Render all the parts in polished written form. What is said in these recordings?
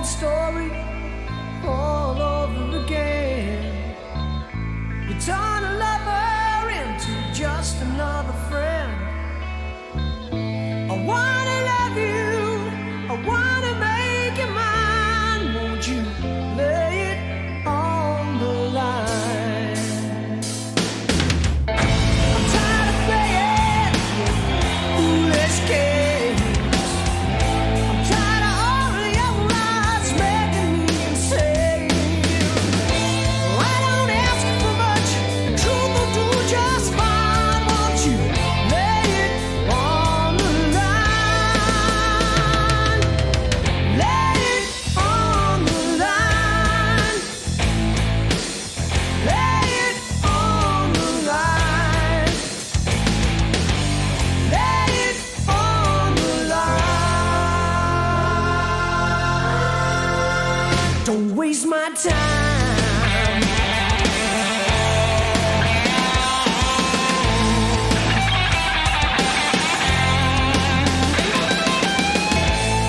Story all over again. You turn a lover into just another friend. I wanna love you, I wanna make you mine. Won't you lay it on the line? I'm tired of playing foolish games. Don't waste my time.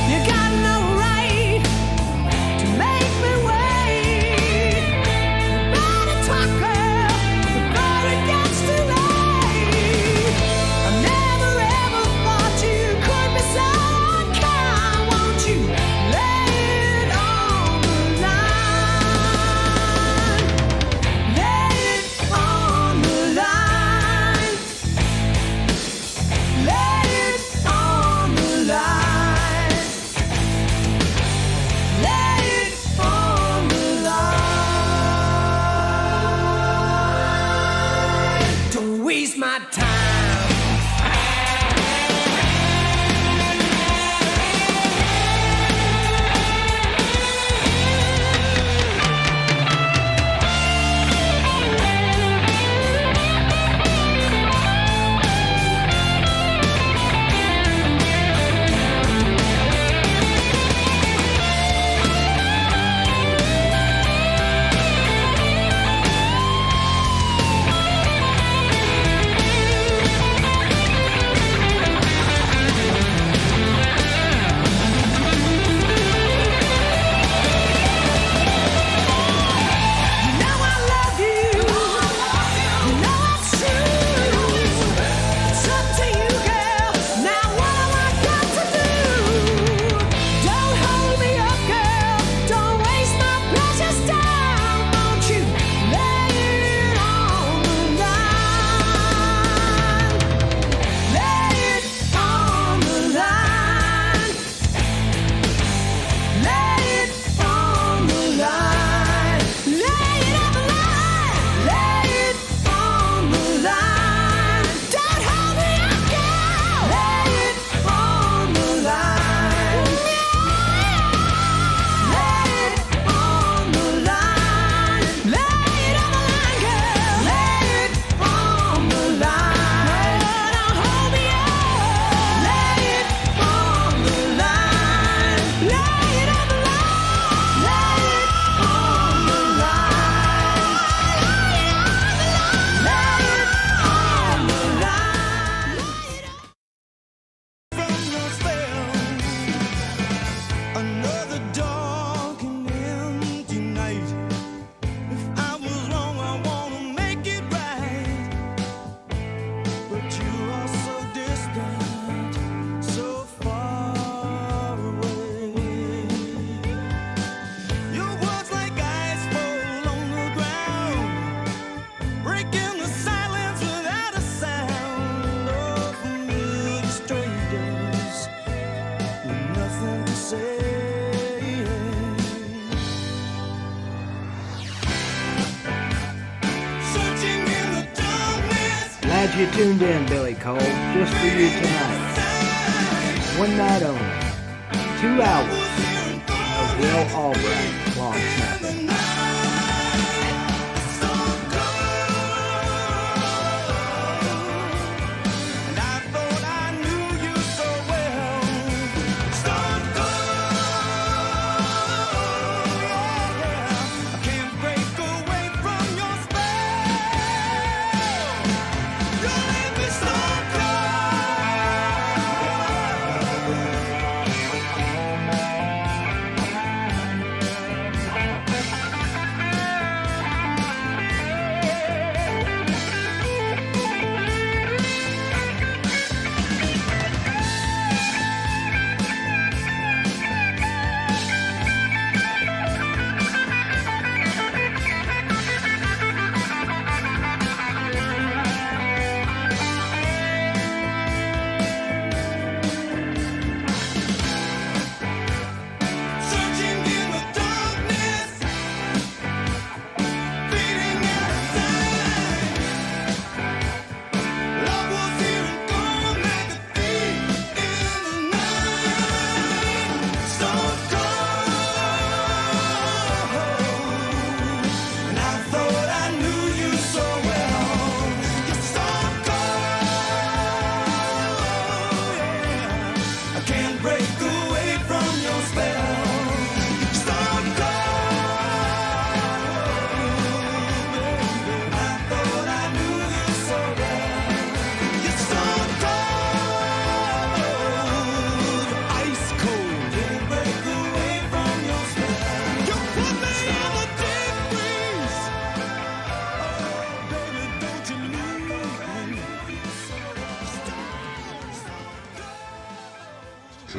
You got no right to make me wait. You better talk, girl, before it gets too late. I never ever thought you could be so unkind. Won't you lay it on the line? Lay it on the line. Lay it on the line. Lay it on the line. Don't waste my time. Glad you tuned in, Billy Cole, just for you tonight. One night only, 2 hours of Will Albright long snapping.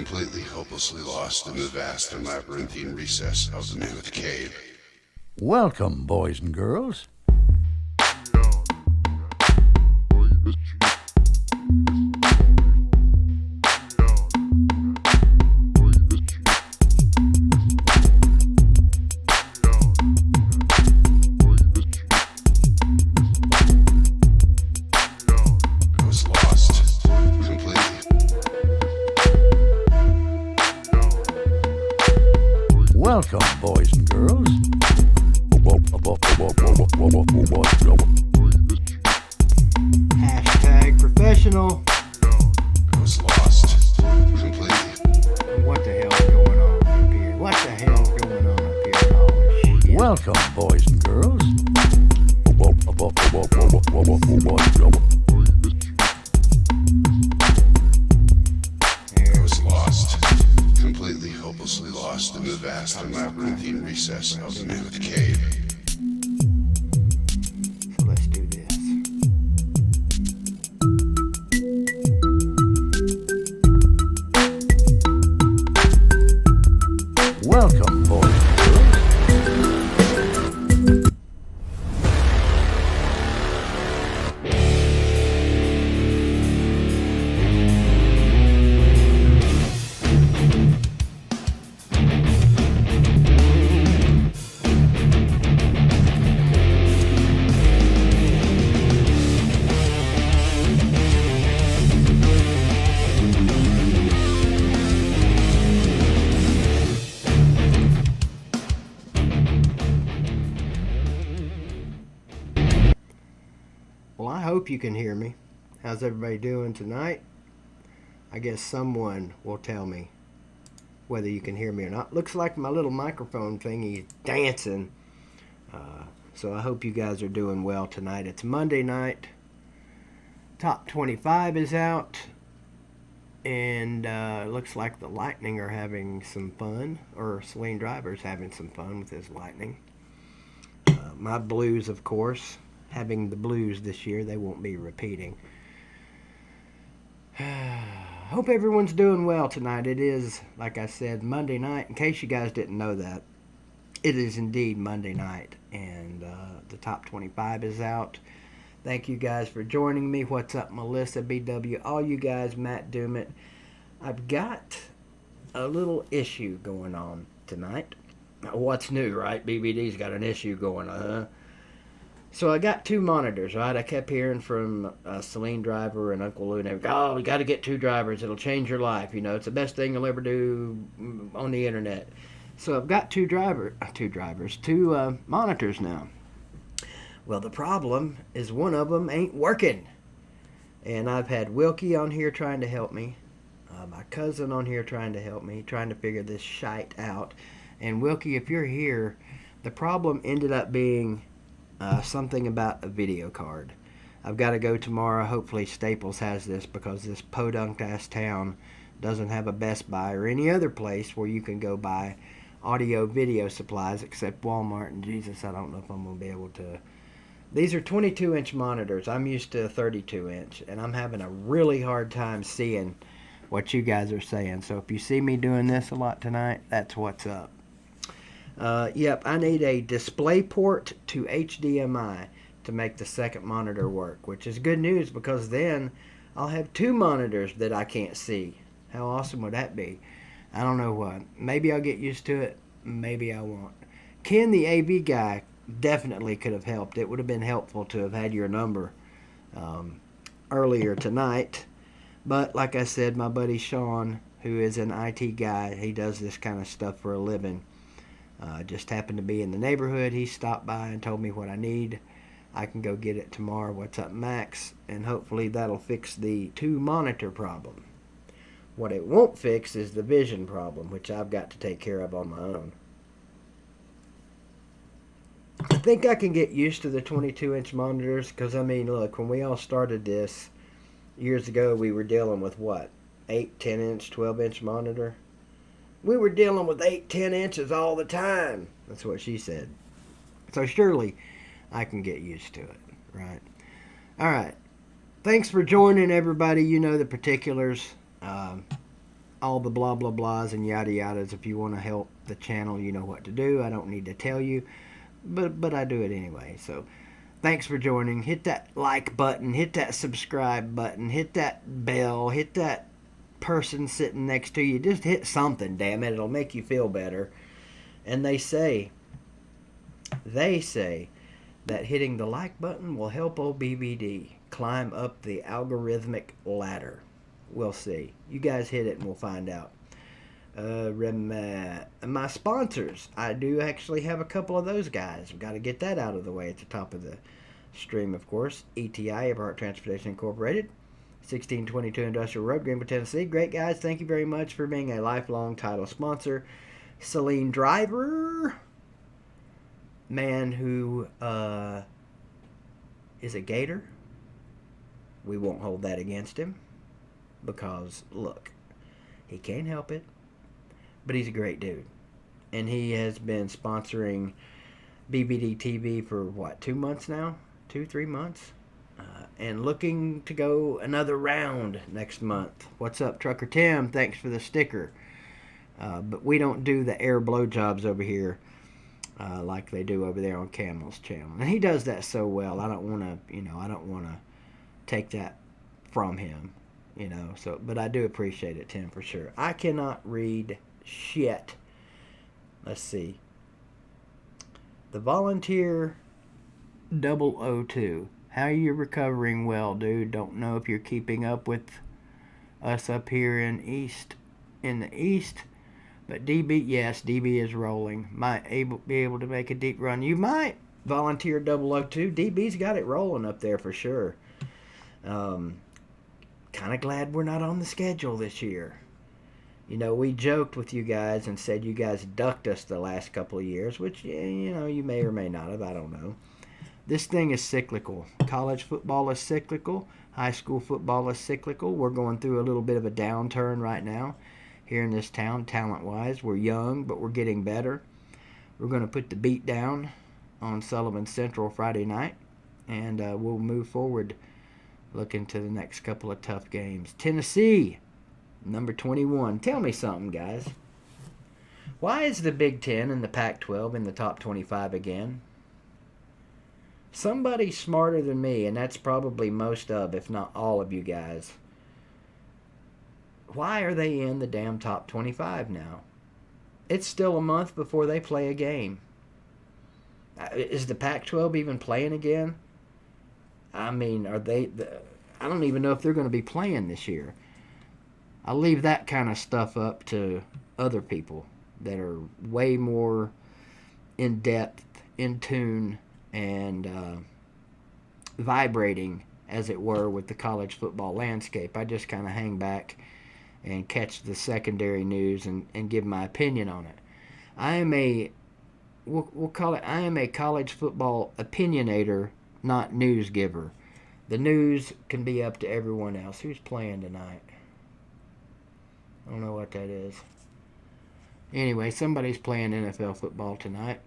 completely hopelessly lost in the vast and labyrinthine recess of the Mammoth Cave. Welcome, boys and girls. I was lost completely. Welcome, boys and girls. Hashtag professional. I was lost completely. What the hell's going on up here? What the hell's going on up here? Holy shit. Welcome, boys and girls. I was lost completely hopelessly lost in the vast and labyrinthine recess of the Mammoth Cave. So let's do this. Welcome, boys and girls. Well, I hope you can hear me. How's everybody doing tonight? I guess someone will tell me whether you can hear me or not. Looks like my little microphone thingy is dancing. So I hope you guys are doing well tonight. It's Monday night. Top 25 is out. And it looks like the Lightning are having some fun. Or Celine Driver's having some fun with his Lightning. My Blues, of course. Having the Blues this year. They won't be repeating. Hope everyone's doing well tonight. It is, like I said, Monday night. In case you guys didn't know that, it is indeed Monday night. And the top 25 is out. Thank you guys for joining me. What's up, Melissa, BW, all you guys, Matt Dumit. I've got a little issue going on tonight. What's new, right? BBD's got an issue going on, huh? So I got two monitors, right? I kept hearing from Celine Driver and Uncle Lou and everything. Oh, we got to get two drivers. It'll change your life. You know, it's the best thing you'll ever do on the internet. So I've got two monitors now. Well, the problem is one of them ain't working. And I've had Wilkie on here trying to help me. My cousin on here trying to help me, trying to figure this shite out. And Wilkie, if you're here, the problem ended up being something about a video card. I've got to go tomorrow. Hopefully Staples has this because this podunk-ass town doesn't have a Best Buy or any other place where you can go buy audio video supplies except Walmart. And Jesus, I don't know if I'm going to be able to. These are 22-inch monitors. I'm used to a 32-inch, and I'm having a really hard time seeing what you guys are saying. So if you see me doing this a lot tonight, that's what's up. Yep, I need a DisplayPort to HDMI to make the second monitor work, which is good news because then I'll have two monitors that I can't see. How awesome would that be? I don't know what. Maybe I'll get used to it. Maybe I won't. Ken, the AV guy, definitely could have helped. It would have been helpful to have had your number earlier tonight. But like I said, my buddy Sean, who is an IT guy, he does this kind of stuff for a living. Just happened to be in the neighborhood. He stopped by and told me what I need. I can go get it tomorrow. What's up, Max? And hopefully that'll fix the two monitor problem. What it won't fix is the vision problem, which I've got to take care of on my own. I think I can get used to the 22-inch monitors because, I mean, look, when we all started this years ago, we were dealing with what? 8, 10-inch, 12-inch monitor? We were dealing with 8, 10 inches all the time. That's what she said. So surely I can get used to it, right? All right. Thanks for joining, everybody. You know the particulars. all the blah blah blahs and yada yadas. If you want to help the channel, you know what to do. I don't need to tell you, but I do it anyway. So thanks for joining. Hit that like button, hit that subscribe button, hit that bell, hit that person sitting next to you. Just hit something, damn it. It'll make you feel better. And they say that hitting the like button will help old BBD climb up the algorithmic ladder. We'll see. You guys hit it and we'll find out. My sponsors, I do actually have a couple of those guys. We've got to get that out of the way at the top of the stream, of course. ETI, Everhart Transportation Incorporated, 1622 Industrial Road, Greenville, Tennessee. Great guys. Thank you very much for being a lifelong title sponsor. Celine Driver, man who is a Gator. We won't hold that against him because, look, he can't help it, but he's a great dude. And he has been sponsoring BBD TV for, 2 months now? 3 months? And looking to go another round next month. What's up, Trucker Tim? Thanks for the sticker. But we don't do the air blowjobs over here like they do over there on Camel's channel. And he does that so well. I don't want to, take that from him, So, but I do appreciate it, Tim, for sure. I cannot read shit. Let's see. The Volunteer 002. How are you recovering? Well, dude. Don't know if you're keeping up with us up here in the east. But DB, yes, DB is rolling. Might be able to make a deep run. You might. Volunteer 002. DB's got it rolling up there for sure. Kind of glad we're not on the schedule this year. We joked with you guys and said you guys ducked us the last couple of years, which, you may or may not have. I don't know. This thing is cyclical. College football is cyclical. High school football is cyclical. We're going through a little bit of a downturn right now here in this town, talent-wise. We're young, but we're getting better. We're going to put the beat down on Sullivan Central Friday night, and we'll move forward looking to the next couple of tough games. Tennessee, number 21. Tell me something, guys. Why is the Big Ten and the Pac-12 in the top 25 again? Somebody smarter than me, and that's probably most of, if not all of you guys. Why are they in the damn top 25 now? It's still a month before they play a game. Is the Pac-12 even playing again? I mean, are they... I don't even know if they're going to be playing this year. I'll leave that kind of stuff up to other people that are way more in depth, in tune, and vibrating, as it were, with the college football landscape. I just kind of hang back and catch the secondary news and give my opinion on it. I am a college football opinionator, not news giver. The news can be up to everyone else. Who's playing tonight? I don't know what that is. Anyway, somebody's playing NFL football tonight.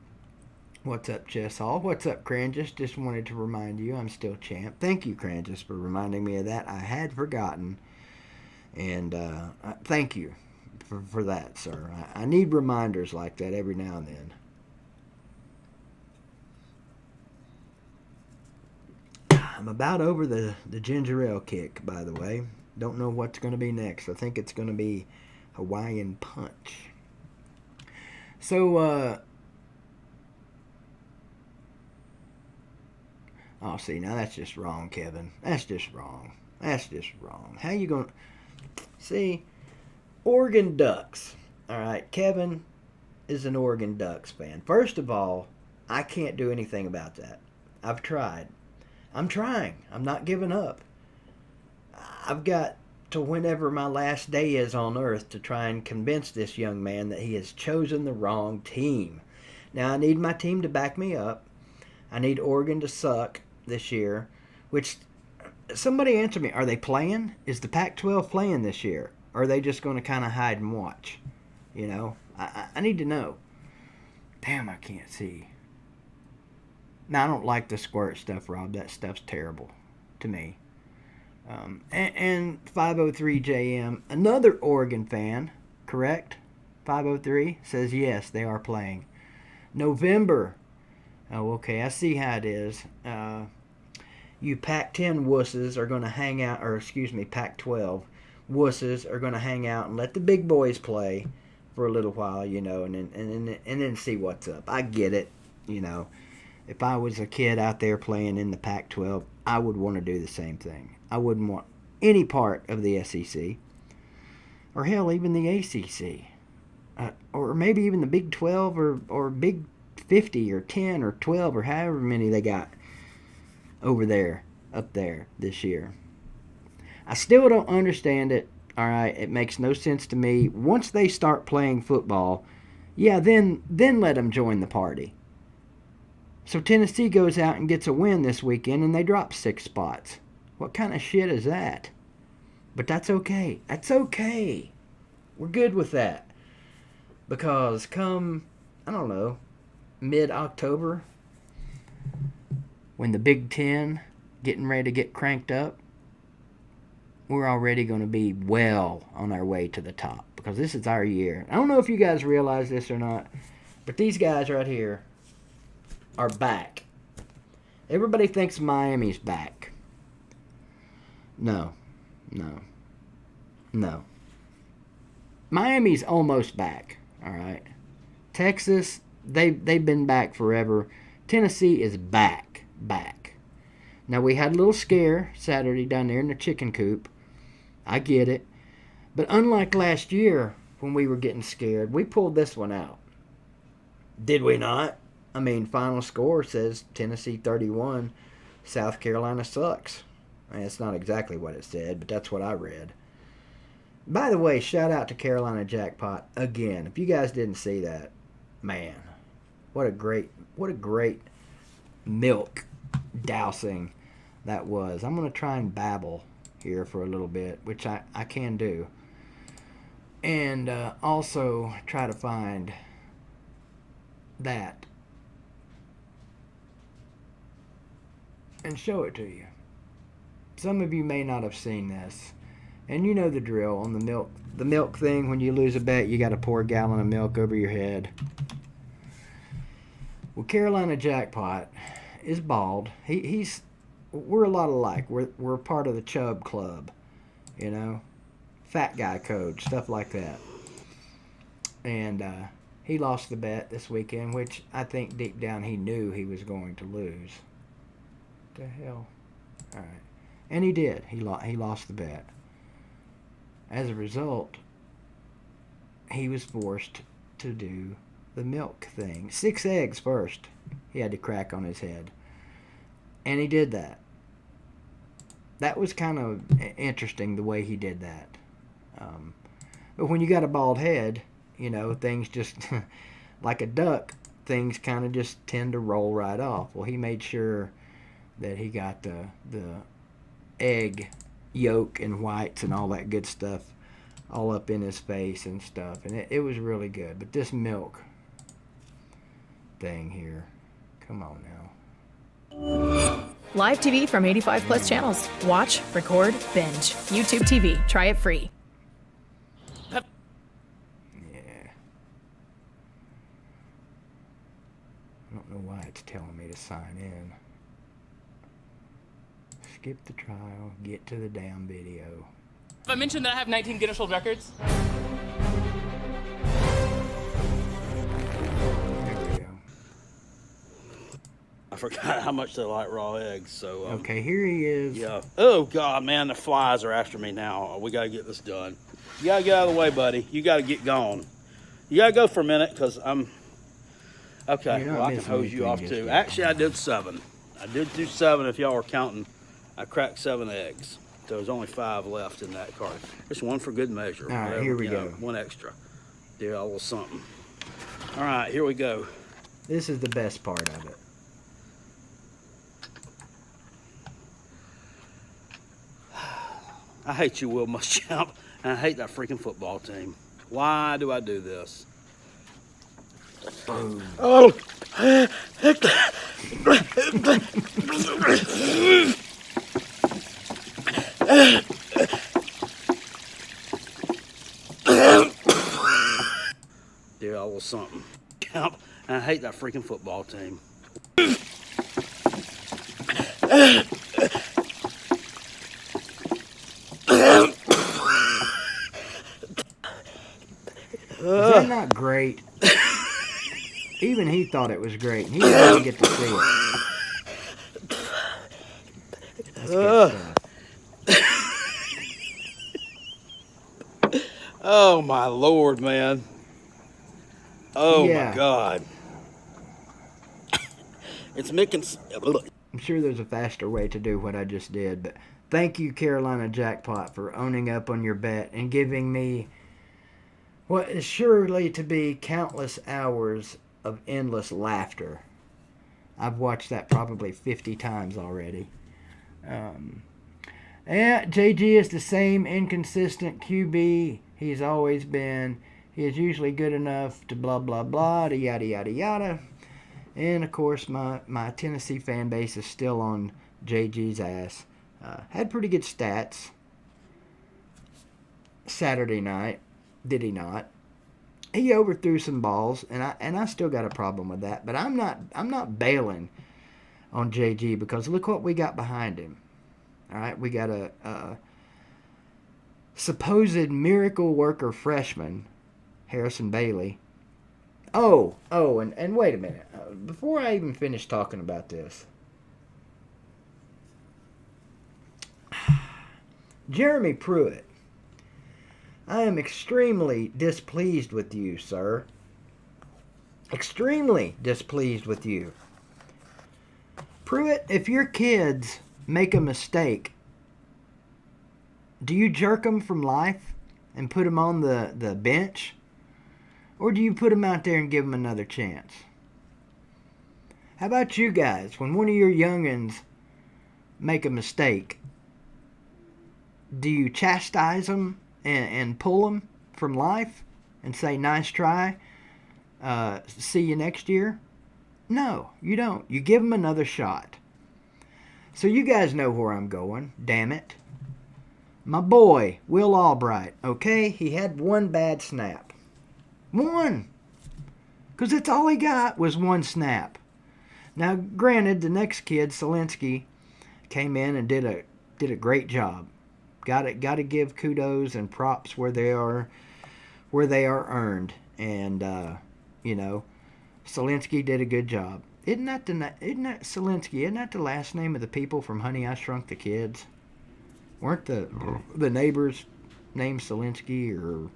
What's up, Chess Hall? What's up, Cranjus? Just wanted to remind you I'm still champ. Thank you, Cranjus, for reminding me of that. I had forgotten. And thank you for that, sir. I need reminders like that every now and then. I'm about over the ginger ale kick, by the way. Don't know what's going to be next. I think it's going to be Hawaiian Punch. So, oh, see, now that's just wrong, Kevin. That's just wrong. How you going to... See, Oregon Ducks. All right, Kevin is an Oregon Ducks fan. First of all, I can't do anything about that. I've tried. I'm trying. I'm not giving up. I've got to whenever my last day is on earth to try and convince this young man that he has chosen the wrong team. Now, I need my team to back me up. I need Oregon to suck this year, which... Somebody answer me. Are they playing? Is the Pac-12 playing this year? Or are they just going to kind of hide and watch? I need to know. Damn, I can't see. Now, I don't like the squirt stuff, Rob. That stuff's terrible to me. And 503 JM, another Oregon fan, correct? 503 says yes, they are playing. November. Oh, okay, I see how it is. You Pac-10 wusses are going to hang out, or excuse me, Pac-12 wusses are going to hang out and let the big boys play for a little while, you know, and then see what's up. I get it, you know. If I was a kid out there playing in the Pac-12, I would want to do the same thing. I wouldn't want any part of the SEC, or hell, even the ACC, or maybe even the Big 12 or Big 50 or 10 or 12 or however many they got over there, up there this year. I still don't understand it. All right, it makes no sense to me. Once they start playing football, yeah, then let them join the party. So Tennessee goes out and gets a win this weekend, and they drop 6 spots. What kind of shit is that? But that's okay. That's okay. We're good with that. Because come, I don't know, mid-October, when the Big Ten getting ready to get cranked up, we're already going to be well on our way to the top. Because this is our year. I don't know if you guys realize this or not, but these guys right here are back. Everybody thinks Miami's back. No. Miami's almost back, all right? Texas, they've been back forever. Tennessee is back. Now, we had a little scare Saturday down there in the chicken coop. I get it. But unlike last year when we were getting scared, we pulled this one out. Did we not? I mean, final score says Tennessee 31, South Carolina sucks. I mean, it's not exactly what it said, but that's what I read. By the way, shout out to Carolina Jackpot again. If you guys didn't see that, man, what a great milk dousing that was. I'm going to try and babble here for a little bit, which I can do. And also try to find that and show it to you. Some of you may not have seen this, and you know the drill on the milk thing. When you lose a bet, you got to pour a gallon of milk over your head. Well, Carolina Jackpot is bald. We're a lot alike. We're part of the Chubb Club, you know, fat guy code, stuff like that. And he lost the bet this weekend, which I think deep down he knew he was going to lose. What the hell? All right. And he did. He lost the bet. As a result, he was forced to do the milk thing. 6 eggs first he had to crack on his head. And he did that. That was kind of interesting the way he did that. But when you got a bald head, you know, things just, like a duck, things kind of just tend to roll right off. Well, he made sure that he got the egg yolk and whites and all that good stuff all up in his face and stuff, and it was really good. But this milk thing here, come on now. Live TV from 85 plus channels. Watch, record, binge. YouTube TV. Try it free. Yeah. I don't know why it's telling me to sign in. Skip the trial, get to the damn video. I mentioned that I have 19 Guinness World Records. There we go. I forgot how much they like raw eggs, so... Okay, here he is. Yeah. Oh, God, man, the flies are after me now. We got to get this done. You got to get out of the way, buddy. You got to get gone. You got to go for a minute, because I'm... Okay, You're not well, I can missing hose you off, anything, too. just Actually, I did 7. I did do 7 if y'all were counting. I cracked 7 eggs. So there's only 5 left in that cart. Just one for good measure. All right, Whatever, here we you know, go. One extra. Do a little something. All right, here we go. This is the best part of it. I hate you, Will Muschamp, and I hate that freaking football team. Why do I do this? Boom. Oh! hate that freaking football team. Is that not great? Even he thought it was great. And he didn't get to see it. That's good stuff. Oh my Lord, man. Oh Yeah. my God. It's making. I'm sure there's a faster way to do what I just did, but thank you, Carolina Jackpot, for owning up on your bet and giving me what is surely to be countless hours of endless laughter. I've watched that probably 50 times already. Yeah, JG is the same inconsistent QB he's always been. He is usually good enough to blah, blah, blah, yada, yada, yada. And, of course, my Tennessee fan base is still on JG's ass. Had pretty good stats Saturday night, did he not? He overthrew some balls, and I still got a problem with that. But I'm not bailing on JG because look what we got behind him. All right, we got a supposed miracle worker freshman, Harrison Bailey. Oh, and wait a minute. Before I even finish talking about this, Jeremy Pruitt, I am extremely displeased with you, sir. Extremely displeased with you. Pruitt, if your kids make a mistake, do you jerk them from life and put them on the bench? Or do you put them out there and give them another chance? How about you guys? When one of your youngins make a mistake, do you chastise them and pull them from life and say, nice try, see you next year? No, you don't. You give them another shot. So you guys know where I'm going, damn it. My boy, Will Albright, okay? He had one bad snap. One. Because that's all he got was one snap. Now, granted, the next kid, Solinsky, came in and did a great job. Got to give kudos and props where they are earned. And Solinsky did a good job. Isn't that Solinsky? Isn't that the last name of the people from Honey, I Shrunk the Kids? Weren't the neighbors named Solinsky or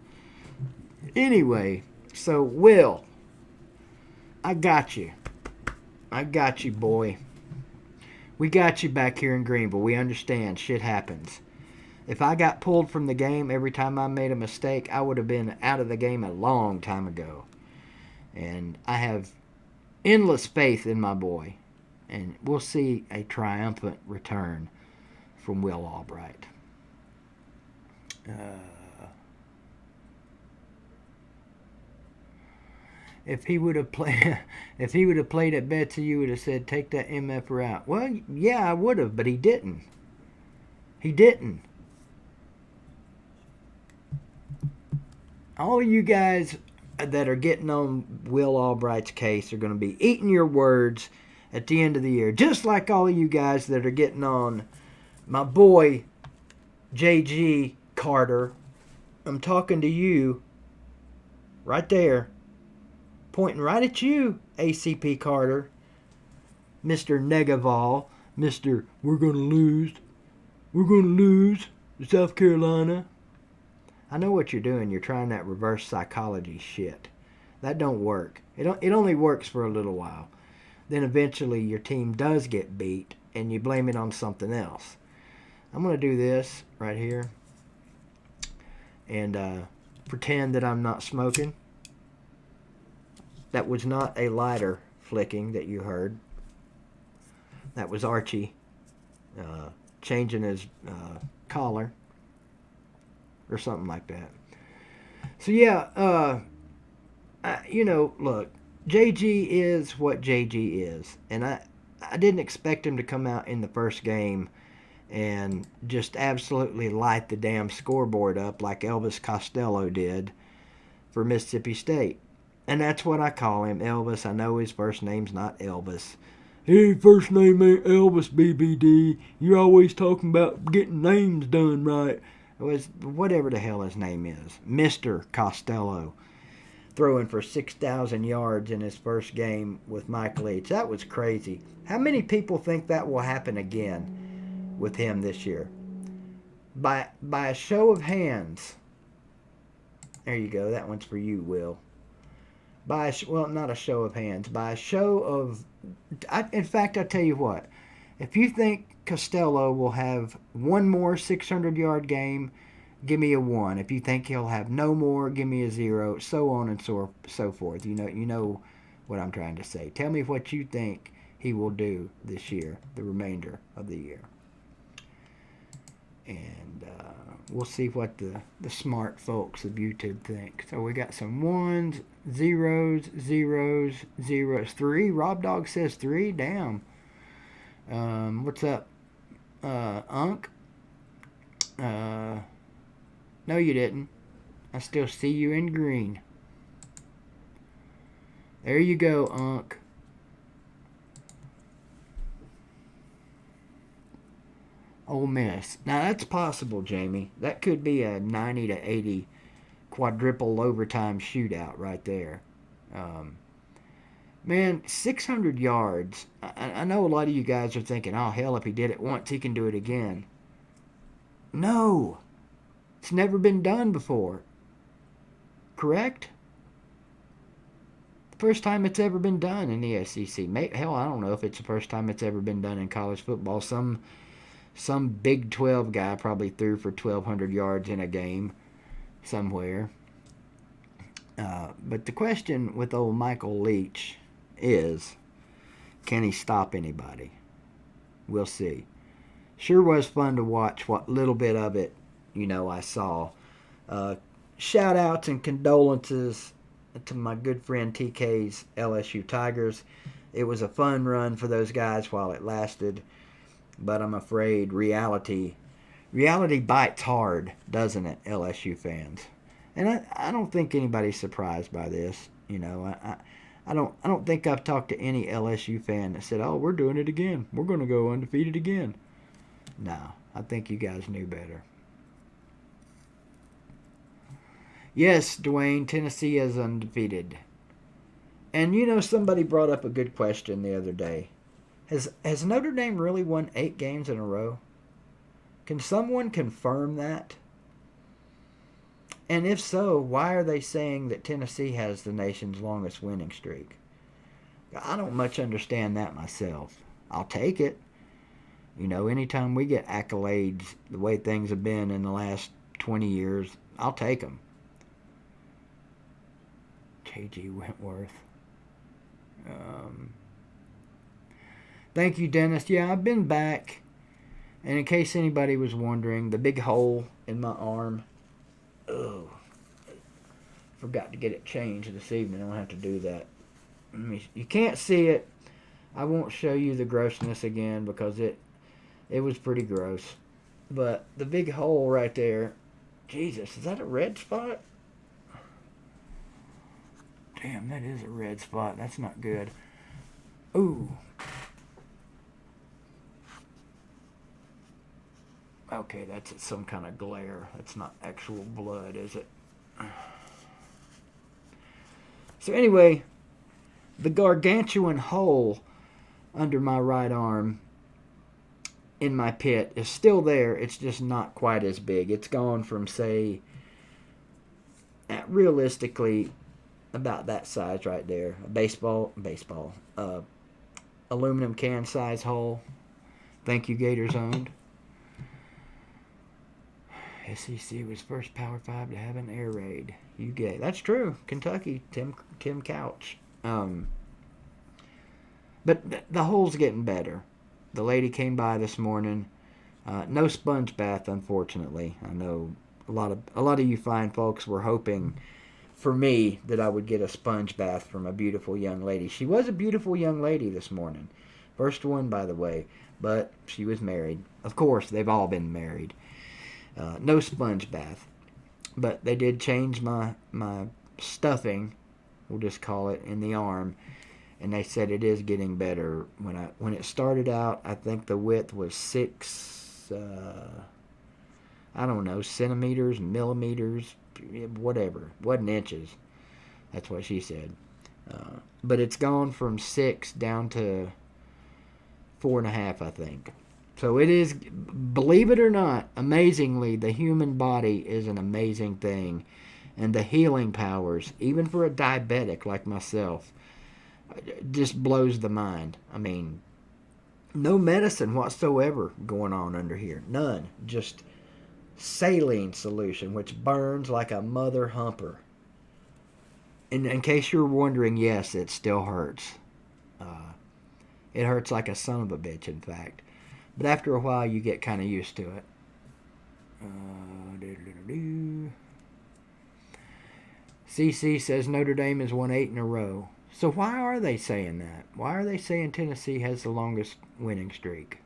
anyway? So Will, I got you. Boy. We got you back here in Greenville. We understand shit happens. If I got pulled from the game every time I made a mistake, I would have been out of the game a long time ago. And I have endless faith in my boy. And we'll see a triumphant return from Will Albright. If he would have played at Betsy, you would have said, take that MFer out. Well, yeah, I would have, but he didn't. All of you guys that are getting on Will Albright's case are going to be eating your words at the end of the year. Just like all of you guys that are getting on my boy, J.G. Carter. I'm talking to you right there. Pointing right at you, ACP Carter. Mr. Negaval. Mr. We're going to lose to South Carolina. I know what you're doing. You're trying that reverse psychology shit. That don't work. It only works for a little while. Then eventually your team does get beat and you blame it on something else. I'm going to do this right here and pretend that I'm not smoking. That was not a lighter flicking that you heard. That was Archie changing his collar or something like that. So yeah, look, JG is what JG is, and I didn't expect him to come out in the first game and just absolutely light the damn scoreboard up like Elvis Costello did for Mississippi State. And that's what I call him, Elvis. I know his first name's not Elvis. Hey, first name ain't Elvis, BBD. You're always talking about getting names done right. It was whatever the hell his name is. Mr. Costello. Throwing for 6,000 yards in his first game with Mike Leach. That was crazy. How many people think that will happen again with him this year? By a show of hands. There you go. That one's for you, Will. Well, not a show of hands. By a show of... in fact, I'll tell you what. If you think Costello will have one more 600-yard game, give me a 1. If you think he'll have no more, give me a 0. So on and so forth. You know what I'm trying to say. Tell me what you think he will do this year, the remainder of the year. And we'll see what the smart folks of YouTube think. So we got some 1s, 0s, 0s, 0s. 3. Rob Dog says 3. Damn. What's up? Unk? No, you didn't. I still see you in green. There you go, Unk. Ole Miss. Now, that's possible, Jamie. That could be a 90 to 80 quadruple overtime shootout right there. Man, 600 yards. I know a lot of you guys are thinking, oh, hell, if he did it once, he can do it again. No. It's never been done before. Correct? The first time it's ever been done in the SEC. Hell, I don't know if it's the first time it's ever been done in college football. Some Big 12 guy probably threw for 1,200 yards in a game somewhere. But the question with old Michael Leach is, can he stop anybody? We'll see. Sure was fun to watch what little bit of it, I saw. Shout outs and condolences to my good friend TK's LSU Tigers. It was a fun run for those guys while it lasted. But I'm afraid reality bites hard, doesn't it, LSU fans? And I don't think anybody's surprised by this. I don't think I've talked to any LSU fan that said, "Oh, we're doing it again. We're going to go undefeated again." No, I think you guys knew better. Yes, Dwayne, Tennessee is undefeated. And somebody brought up a good question the other day. Has Notre Dame really won 8 games in a row? Can someone confirm that? And if so, why are they saying that Tennessee has the nation's longest winning streak? I don't much understand that myself. I'll take it. Anytime we get accolades the way things have been in the last 20 years, I'll take them. J.G. Wentworth. Thank you, Dennis. Yeah, I've been back. And in case anybody was wondering, the big hole in my arm. Oh, forgot to get it changed this evening. I don't have to do that. You can't see it. I won't show you the grossness again because it was pretty gross. But the big hole right there. Jesus, is that a red spot? Damn, that is a red spot. That's not good. Ooh. Okay, that's some kind of glare. That's not actual blood, is it? So anyway, the gargantuan hole under my right arm in my pit is still there. It's just not quite as big. It's gone from, say, realistically, about that size right there. A baseball, aluminum can size hole. Thank you, Gators owned. SEC was first Power 5 to have an air raid. You gay. That's true. Kentucky, Tim Couch. But the hole's getting better. The lady came by this morning. No sponge bath, unfortunately. I know a lot of you fine folks were hoping for me that I would get a sponge bath from a beautiful young lady. She was a beautiful young lady this morning. First one, by the way. But she was married. Of course, they've all been married. No sponge bath. But they did change my stuffing we'll just call it, in the arm. And they said it is getting better. When it started out, I think the width was 6, I don't know, centimeters, millimeters, whatever. Wasn't inches. That's what she said. But it's gone from 6 down to 4.5, I think. So it is, believe it or not, amazingly, the human body is an amazing thing. And the healing powers, even for a diabetic like myself, just blows the mind. I mean, no medicine whatsoever going on under here. None. Just saline solution, which burns like a mother humper. In case you're wondering, yes, it still hurts. It hurts like a son of a bitch, in fact. But after a while, you get kind of used to it. CC says Notre Dame has won 8 in a row. So why are they saying that? Why are they saying Tennessee has the longest winning streak?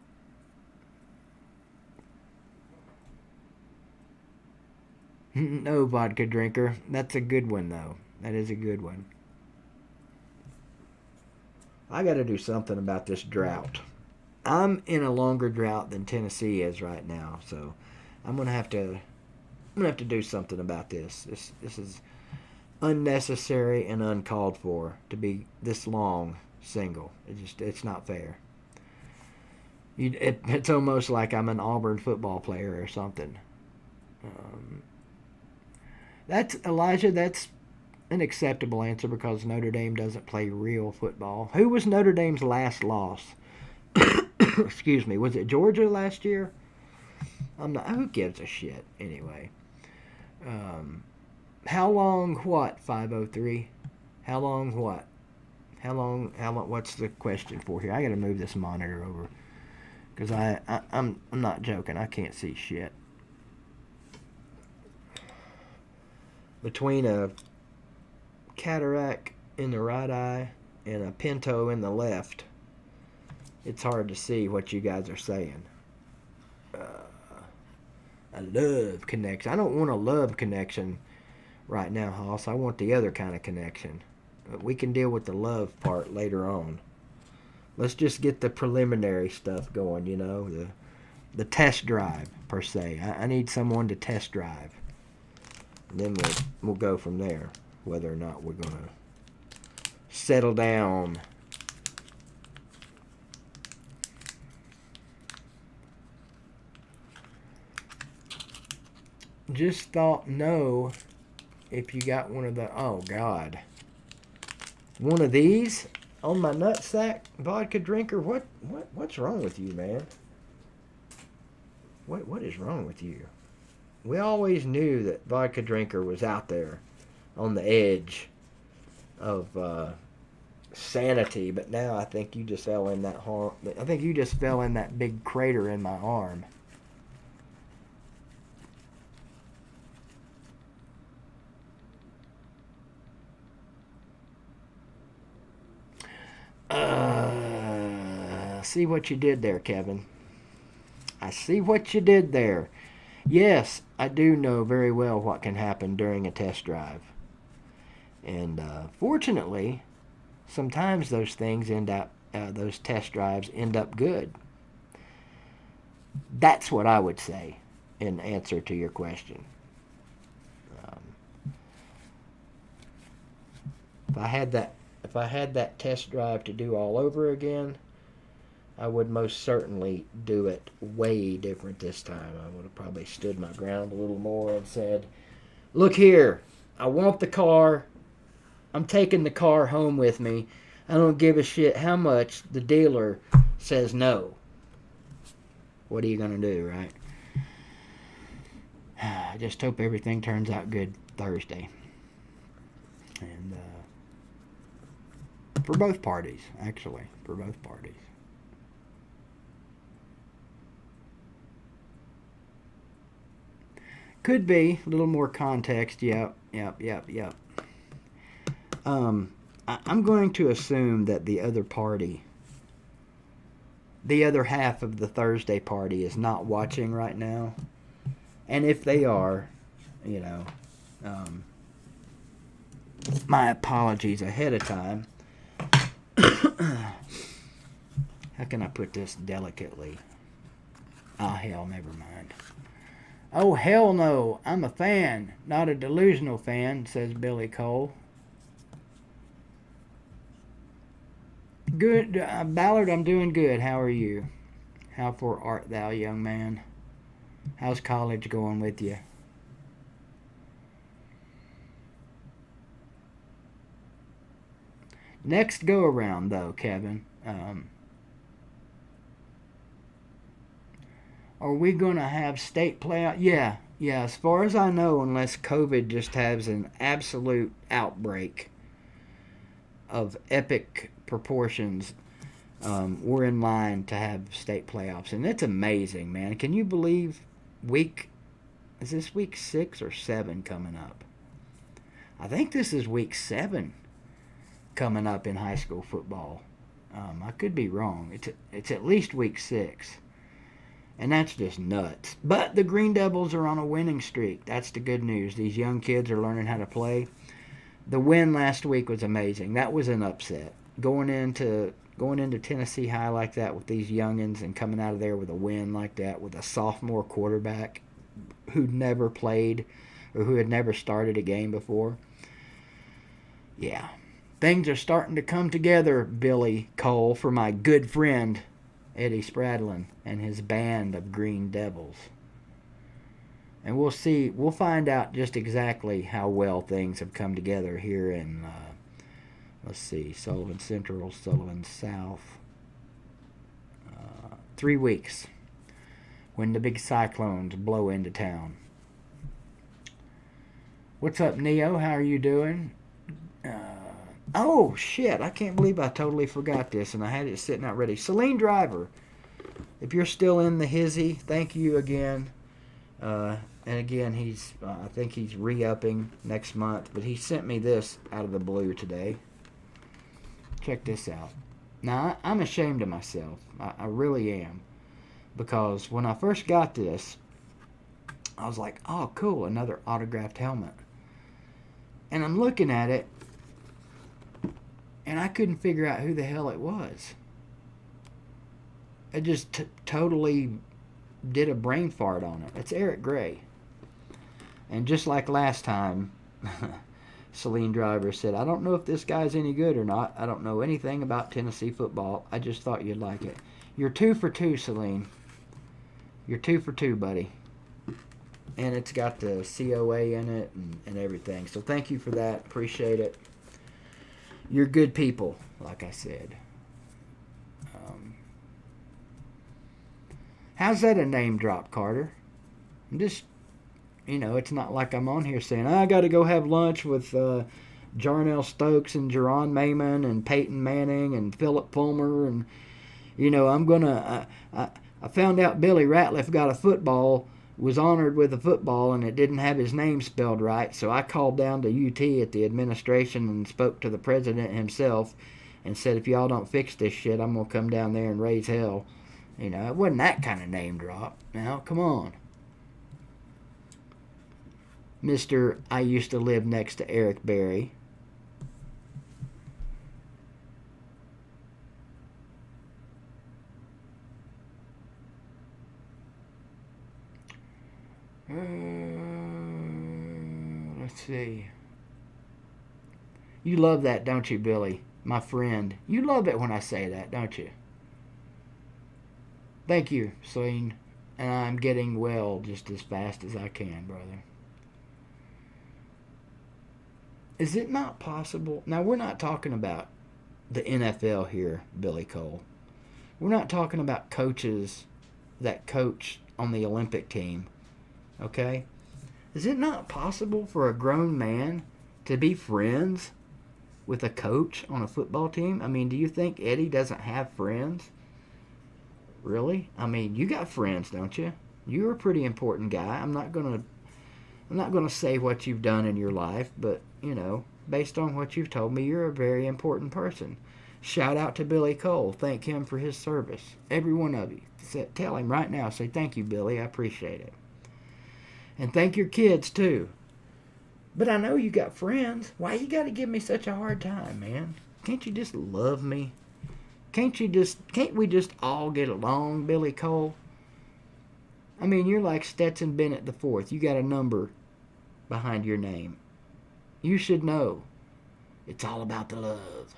No, vodka drinker. That's a good one, though. That is a good one. I got to do something about this drought. I'm in a longer drought than Tennessee is right now, so I'm gonna have to do something about this. This is unnecessary and uncalled for to be this long single. It's not fair. It's almost like I'm an Auburn football player or something. That's Elijah. That's an acceptable answer because Notre Dame doesn't play real football. Who was Notre Dame's last loss? Excuse me. Was it Georgia last year? I'm not. Who gives a shit anyway? How long? What? 503. How long? What? How long? What's the question for here? I got to move this monitor over because I'm not joking. I can't see shit. Between a cataract in the right eye and a pinto in the left, it's hard to see what you guys are saying. A love connection. I don't want a love connection right now, Hoss. I want the other kind of connection. We can deal with the love part later on. Let's just get the preliminary stuff going, you know, the test drive, per se. I need someone to test drive. And then we'll go from there, whether or not we're going to settle down. Just thought no if you got one of the, oh God, one of these on my nutsack, vodka drinker. What's wrong with you, man? What is wrong with you? We always knew that vodka drinker was out there on the edge of sanity, but now I think you just fell in that I think you just fell in that big crater in my arm. See what you did there, Kevin. I see what you did there. Yes, I do know very well what can happen during a test drive. And fortunately, sometimes those things those test drives end up good. That's what I would say in answer to your question. If I had that test drive to do all over again, I would most certainly do it way different this time. I would have probably stood my ground a little more and said, look here, I want the car. I'm taking the car home with me. I don't give a shit how much the dealer says no. What are you going to do, right? I just hope everything turns out good Thursday. And for both parties, actually. For both parties. Could be a little more context. Yep. I'm going to assume that the other party, the other half of the Thursday party, is not watching right now. And if they are, you know, my apologies ahead of time. How can I put this delicately? Oh, hell, never mind. Oh, hell no. I'm a fan, not a delusional fan, says Billy Cole. Good, Ballard, I'm doing good. How are you? How for art thou, young man? How's college going with you? Next go around, though, Kevin. Are we going to have state playoff? Yeah. As far as I know, unless COVID just has an absolute outbreak of epic proportions, we're in line to have state playoffs. And it's amazing, man. Can you believe is this week 6 or 7 coming up? I think this is week 7 coming up in high school football. I could be wrong. It's at least week 6. And that's just nuts. But the Green Devils are on a winning streak. That's the good news. These young kids are learning how to play. The win last week was amazing. That was an upset. Going into Tennessee High like that with these youngins and coming out of there with a win like that with a sophomore quarterback who'd never played or who had never started a game before. Yeah. Things are starting to come together, Billy Cole, for my good friend Eddie Spradlin and his band of Green Devils. And we'll find out just exactly how well things have come together here in, Sullivan Central, Sullivan South. 3 weeks when the big cyclones blow into town. What's up, Neo? How are you doing? Oh, shit. I can't believe I totally forgot this, and I had it sitting out ready. Celine Driver, if you're still in the hizzy, thank you again. And again, I think he's re-upping next month, but he sent me this out of the blue today. Check this out. Now, I'm ashamed of myself. I really am. Because when I first got this, I was like, oh, cool, another autographed helmet. And I'm looking at it, and I couldn't figure out who the hell it was. I just totally did a brain fart on it. It's Eric Gray. And just like last time, Celine Driver said, I don't know if this guy's any good or not. I don't know anything about Tennessee football. I just thought you'd like it. You're 2 for 2, Celine. You're 2 for 2, buddy. And it's got the COA in it and everything. So thank you for that. Appreciate it. You're good people, like I said. How's that a name drop, Carter? I'm just, it's not like I'm on here saying, I got to go have lunch with Jarnell Stokes and Jerron Mayman and Peyton Manning and Philip Fulmer. And, I'm going to, I found out Billy Ratliff was honored with a football, and it didn't have his name spelled right. So I called down to UT at the administration and spoke to the president himself and said, if y'all don't fix this shit, I'm going to come down there and raise hell. It wasn't that kind of name drop. Now, come on. Mr. I used to live next to Eric Berry. Let's see. You love that, don't you, Billy? My friend. You love it when I say that, don't you? Thank you, Celine. And I'm getting well just as fast as I can, brother. Is it not possible? Now, we're not talking about the NFL here, Billy Cole. We're not talking about coaches that coach on the Olympic team. Okay? Is it not possible for a grown man to be friends with a coach on a football team? I mean, do you think Eddie doesn't have friends? Really? I mean, you got friends, don't you? You're a pretty important guy. I'm not gonna say what you've done in your life, but based on what you've told me, you're a very important person. Shout out to Billy Cole. Thank him for his service. Every one of you. Tell him right now. Say, thank you, Billy. I appreciate it. And thank your kids, too. But I know you got friends. Why you got to give me such a hard time, man? Can't you just love me? Can't we just all get along, Billy Cole? I mean, you're like Stetson Bennett the fourth. You got a number behind your name. You should know. It's all about the love.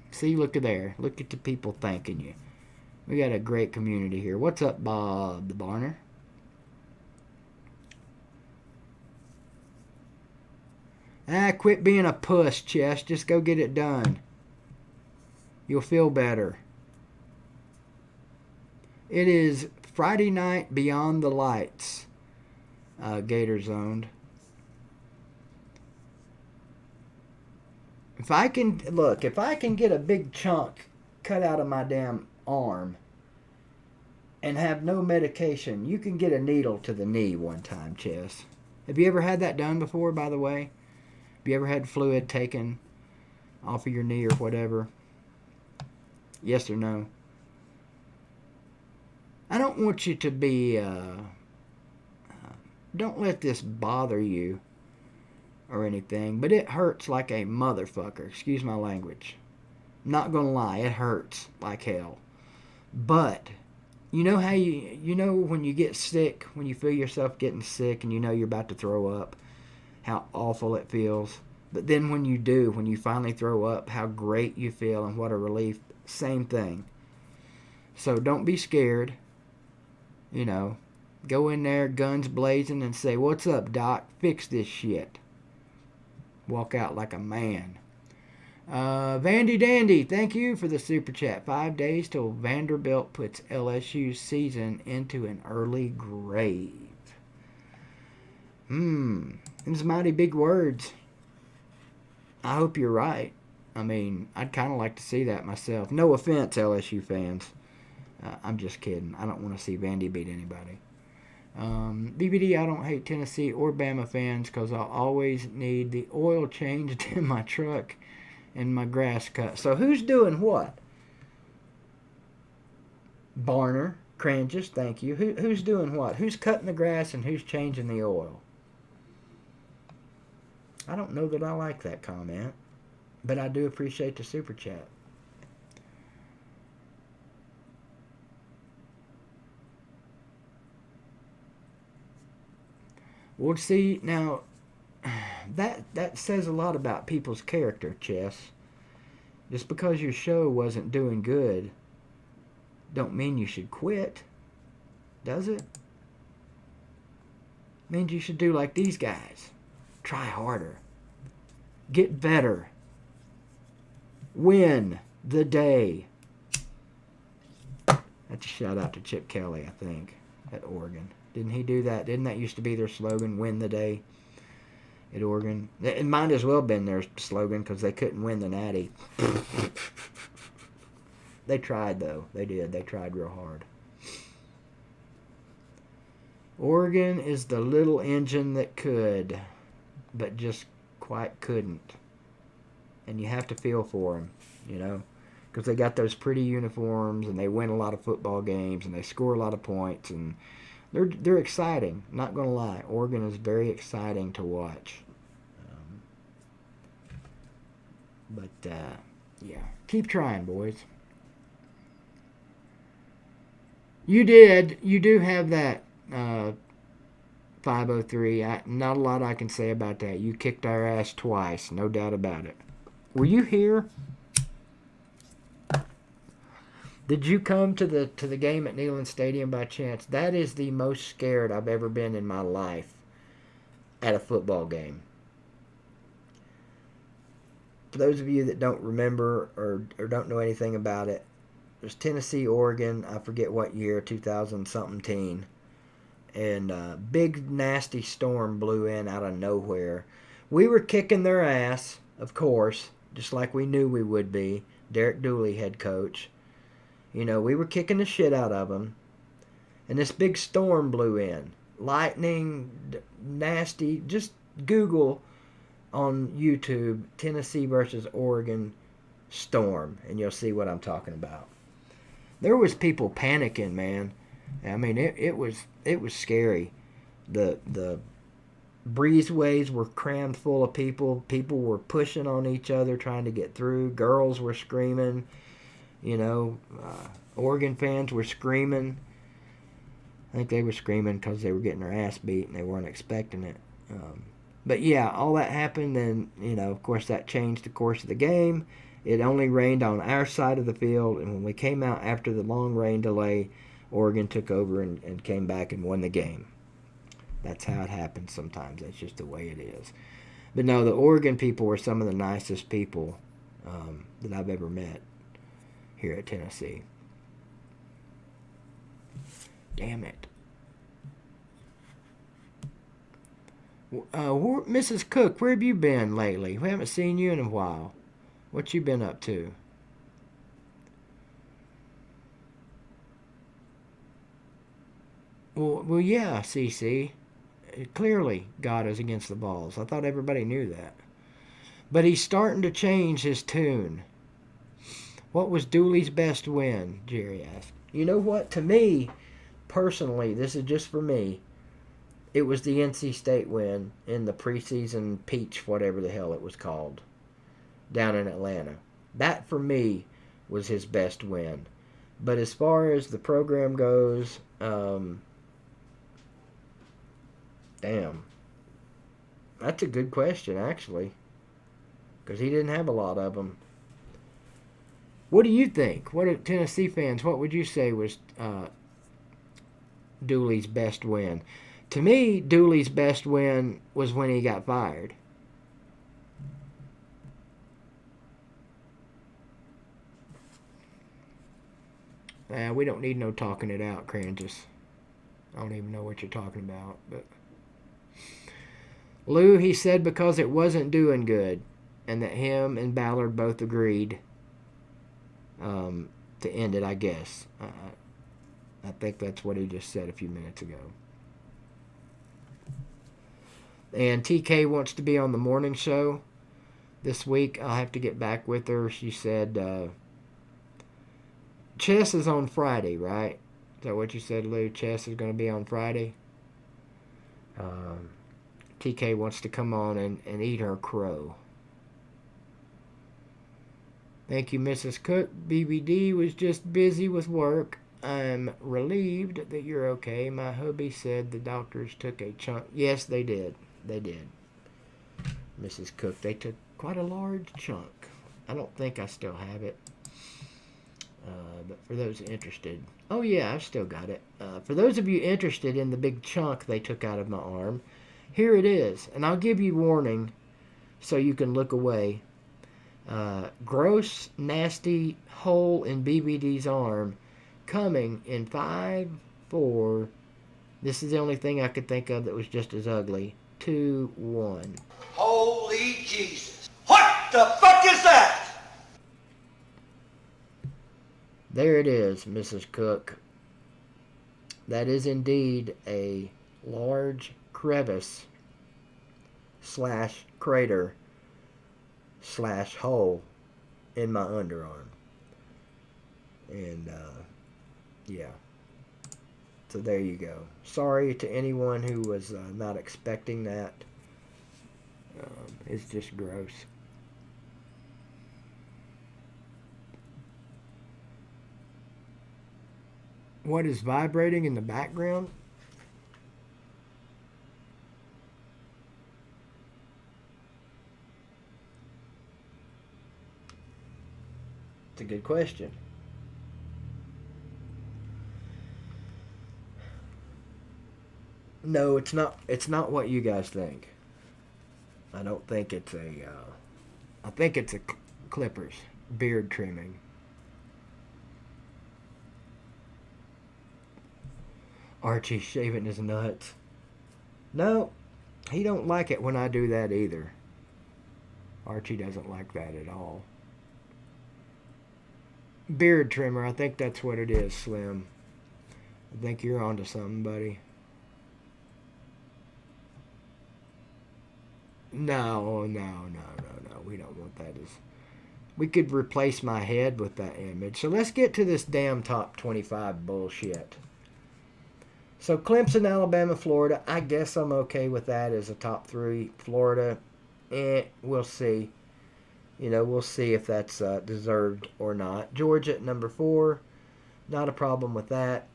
See, look at there. Look at the people thanking you. We got a great community here. What's up, Bob the Barner? Quit being a puss, Chess. Just go get it done. You'll feel better. It is Friday night Beyond the Lights. Gators owned. If I can get a big chunk cut out of my damn arm and have no medication, you can get a needle to the knee one time, Chess. Have you ever had that done before, by the way? Have you ever had fluid taken off of your knee or whatever? Yes or no? I don't want you to be, don't let this bother you or anything, but it hurts like a motherfucker. Excuse my language. Not gonna lie, it hurts like hell. But, you know how you know when you get sick, when you feel yourself getting sick and you know you're about to throw up, how awful it feels. But then when you finally throw up, how great you feel and what a relief. Same thing. So don't be scared. You know, go in there, guns blazing, and say, "What's up, Doc? Fix this shit." Walk out like a man. Vandy Dandy, thank you for the super chat. 5 days till Vanderbilt puts LSU's season into an early grave. Them's mighty big words. I hope you're right. I mean, I'd kind of like to see that myself. No offense, LSU fans. I'm just kidding. I don't want to see Vandy beat anybody. BBD, I don't hate Tennessee or Bama fans because I'll always need the oil changed in my truck and my grass cut. So who's doing what? Barner, Cranges, thank you. Who's doing what? Who's cutting the grass and who's changing the oil? I don't know that I like that comment, but I do appreciate the super chat. Well, see, now, that says a lot about people's character, Chess. Just because your show wasn't doing good don't mean you should quit, does it? Means you should do like these guys. Try harder. Get better. Win the day. That's a shout out to Chip Kelly, I think, at Oregon. Didn't he do that? Didn't that used to be their slogan, win the day, at Oregon? It might as well have been their slogan because they couldn't win the Natty. They tried, though. They did. They tried real hard. Oregon is the little engine that could, but just quite couldn't. And you have to feel for them, you know, because they got those pretty uniforms and they win a lot of football games and they score a lot of points and they're exciting. Not gonna lie, Oregon is very exciting to watch. Yeah, keep trying, boys. You do have that 503. Not a lot I can say about that. You kicked our ass twice, no doubt about it. Were you here? Did you come to the game at Neyland Stadium by chance? That is the most scared I've ever been in my life at a football game. For those of you that don't remember or don't know anything about it, there's Tennessee, Oregon, I forget what year, 2000-something. And a big nasty storm blew in out of nowhere. We were kicking their ass, of course, just like we knew we would be. Derek Dooley, head coach. You know, we were kicking the shit out of them. And this big storm blew in. Lightning, nasty. Just Google on YouTube, Tennessee versus Oregon storm, and you'll see what I'm talking about. There was people panicking, man. I mean, it was scary. The breezeways were crammed full of people. People were pushing on each other trying to get through. Girls were screaming. Oregon fans were screaming. I think they were screaming because they were getting their ass beat and they weren't expecting it. But yeah, all that happened, and of course that changed the course of the game. It only rained on our side of the field, and when we came out after the long rain delay, Oregon took over and came back and won the game. That's how it happens sometimes. That's just the way it is. But no, the Oregon people were some of the nicest people that I've ever met here at Tennessee. Damn it. Mrs. Cook, where have you been lately? We haven't seen you in a while. What you been up to? Well, yeah, CC. Clearly, God is against the balls. I thought everybody knew that. But he's starting to change his tune. What was Dooley's best win? Jerry asked. You know what? To me, personally, this is just for me, it was the NC State win in the preseason Peach, whatever the hell it was called, down in Atlanta. That, for me, was his best win. But as far as the program goes, damn. That's a good question, actually, because he didn't have a lot of them. What do you think? What are Tennessee fans? What would you say was Dooley's best win? To me, Dooley's best win was when he got fired. We don't need no talking it out, Crantis. I don't even know what you're talking about. But Lou, he said because it wasn't doing good, and that him and Ballard both agreed to end it, I guess. I think that's what he just said a few minutes ago. And TK wants to be on the morning show this week. I'll have to get back with her. She said chess is on Friday, right? Is that what you said, Lou? Chess is going to be on Friday? TK wants to come on and eat her crow. Thank you, Mrs. Cook. BBD was just busy with work. I'm relieved that you're okay. My hubby said the doctors took a chunk. Yes, they did. They did. Mrs. Cook, they took quite a large chunk. I don't think I still have it. But for those interested. Oh, yeah, I've still got it. For those of you interested in the big chunk they took out of my arm, here it is. And I'll give you warning so you can look away. Gross, nasty hole in BBD's arm coming in 5, 4. This is the only thing I could think of that was just as ugly. 2, 1. Holy Jesus. What the fuck is that? There it is, Mrs. Cook. That is indeed a large crevice / crater / hole in my underarm. And, yeah. So there you go. Sorry to anyone who was not expecting that. It's just gross. What is vibrating in the background? It's a good question. No, it's not. It's not what you guys think. I don't think it's a. I think it's a clippers beard trimming. Archie shaving his nuts. No, he don't like it when I do that either. Archie doesn't like that at all. Beard trimmer, I think that's what it is, Slim. I think you're onto something, buddy. No. We don't want that. We could replace my head with that image. So let's get to this damn top 25 bullshit. So Clemson, Alabama, Florida. I guess I'm okay with that as a top 3. Florida, we'll see. We'll see if that's deserved or not. Georgia at number 4. Not a problem with that.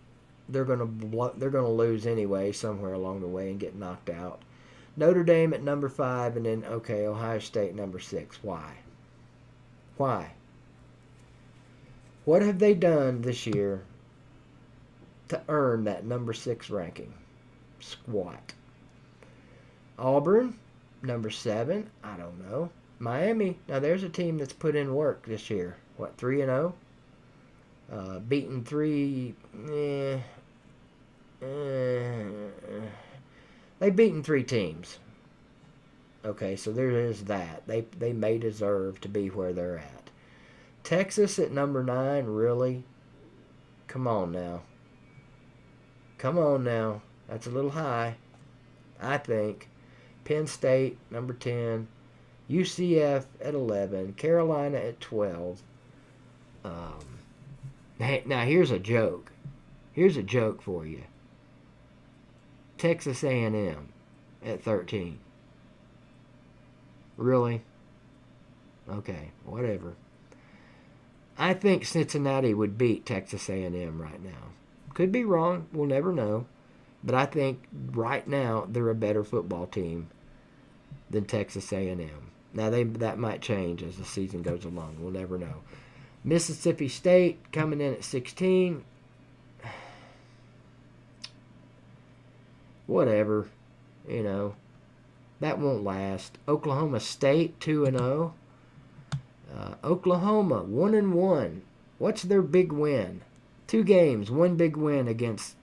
They're gonna lose anyway somewhere along the way and get knocked out. Notre Dame at number 5, and then Ohio State number 6. Why? What have they done this year to earn that number 6 ranking? Squat. Auburn, number 7. I don't know. Miami. Now there's a team that's put in work this year. What, 3-0? Beaten 3. They've beaten 3 teams. Okay, so there is that. They may deserve to be where they're at. Texas at number 9, really? Come on now. That's a little high, I think. Penn State, number 10. UCF at 11. Carolina at 12. Now, here's a joke. Here's a joke for you. Texas A&M at 13. Really? Okay, whatever. I think Cincinnati would beat Texas A&M right now. Could be wrong. We'll never know. But I think right now they're a better football team than Texas A&M. Now that might change as the season goes along. We'll never know. Mississippi State coming in at 16. Whatever. That won't last. Oklahoma State 2-0. Oklahoma 1-1. What's their big win? 2 games. 1 big win against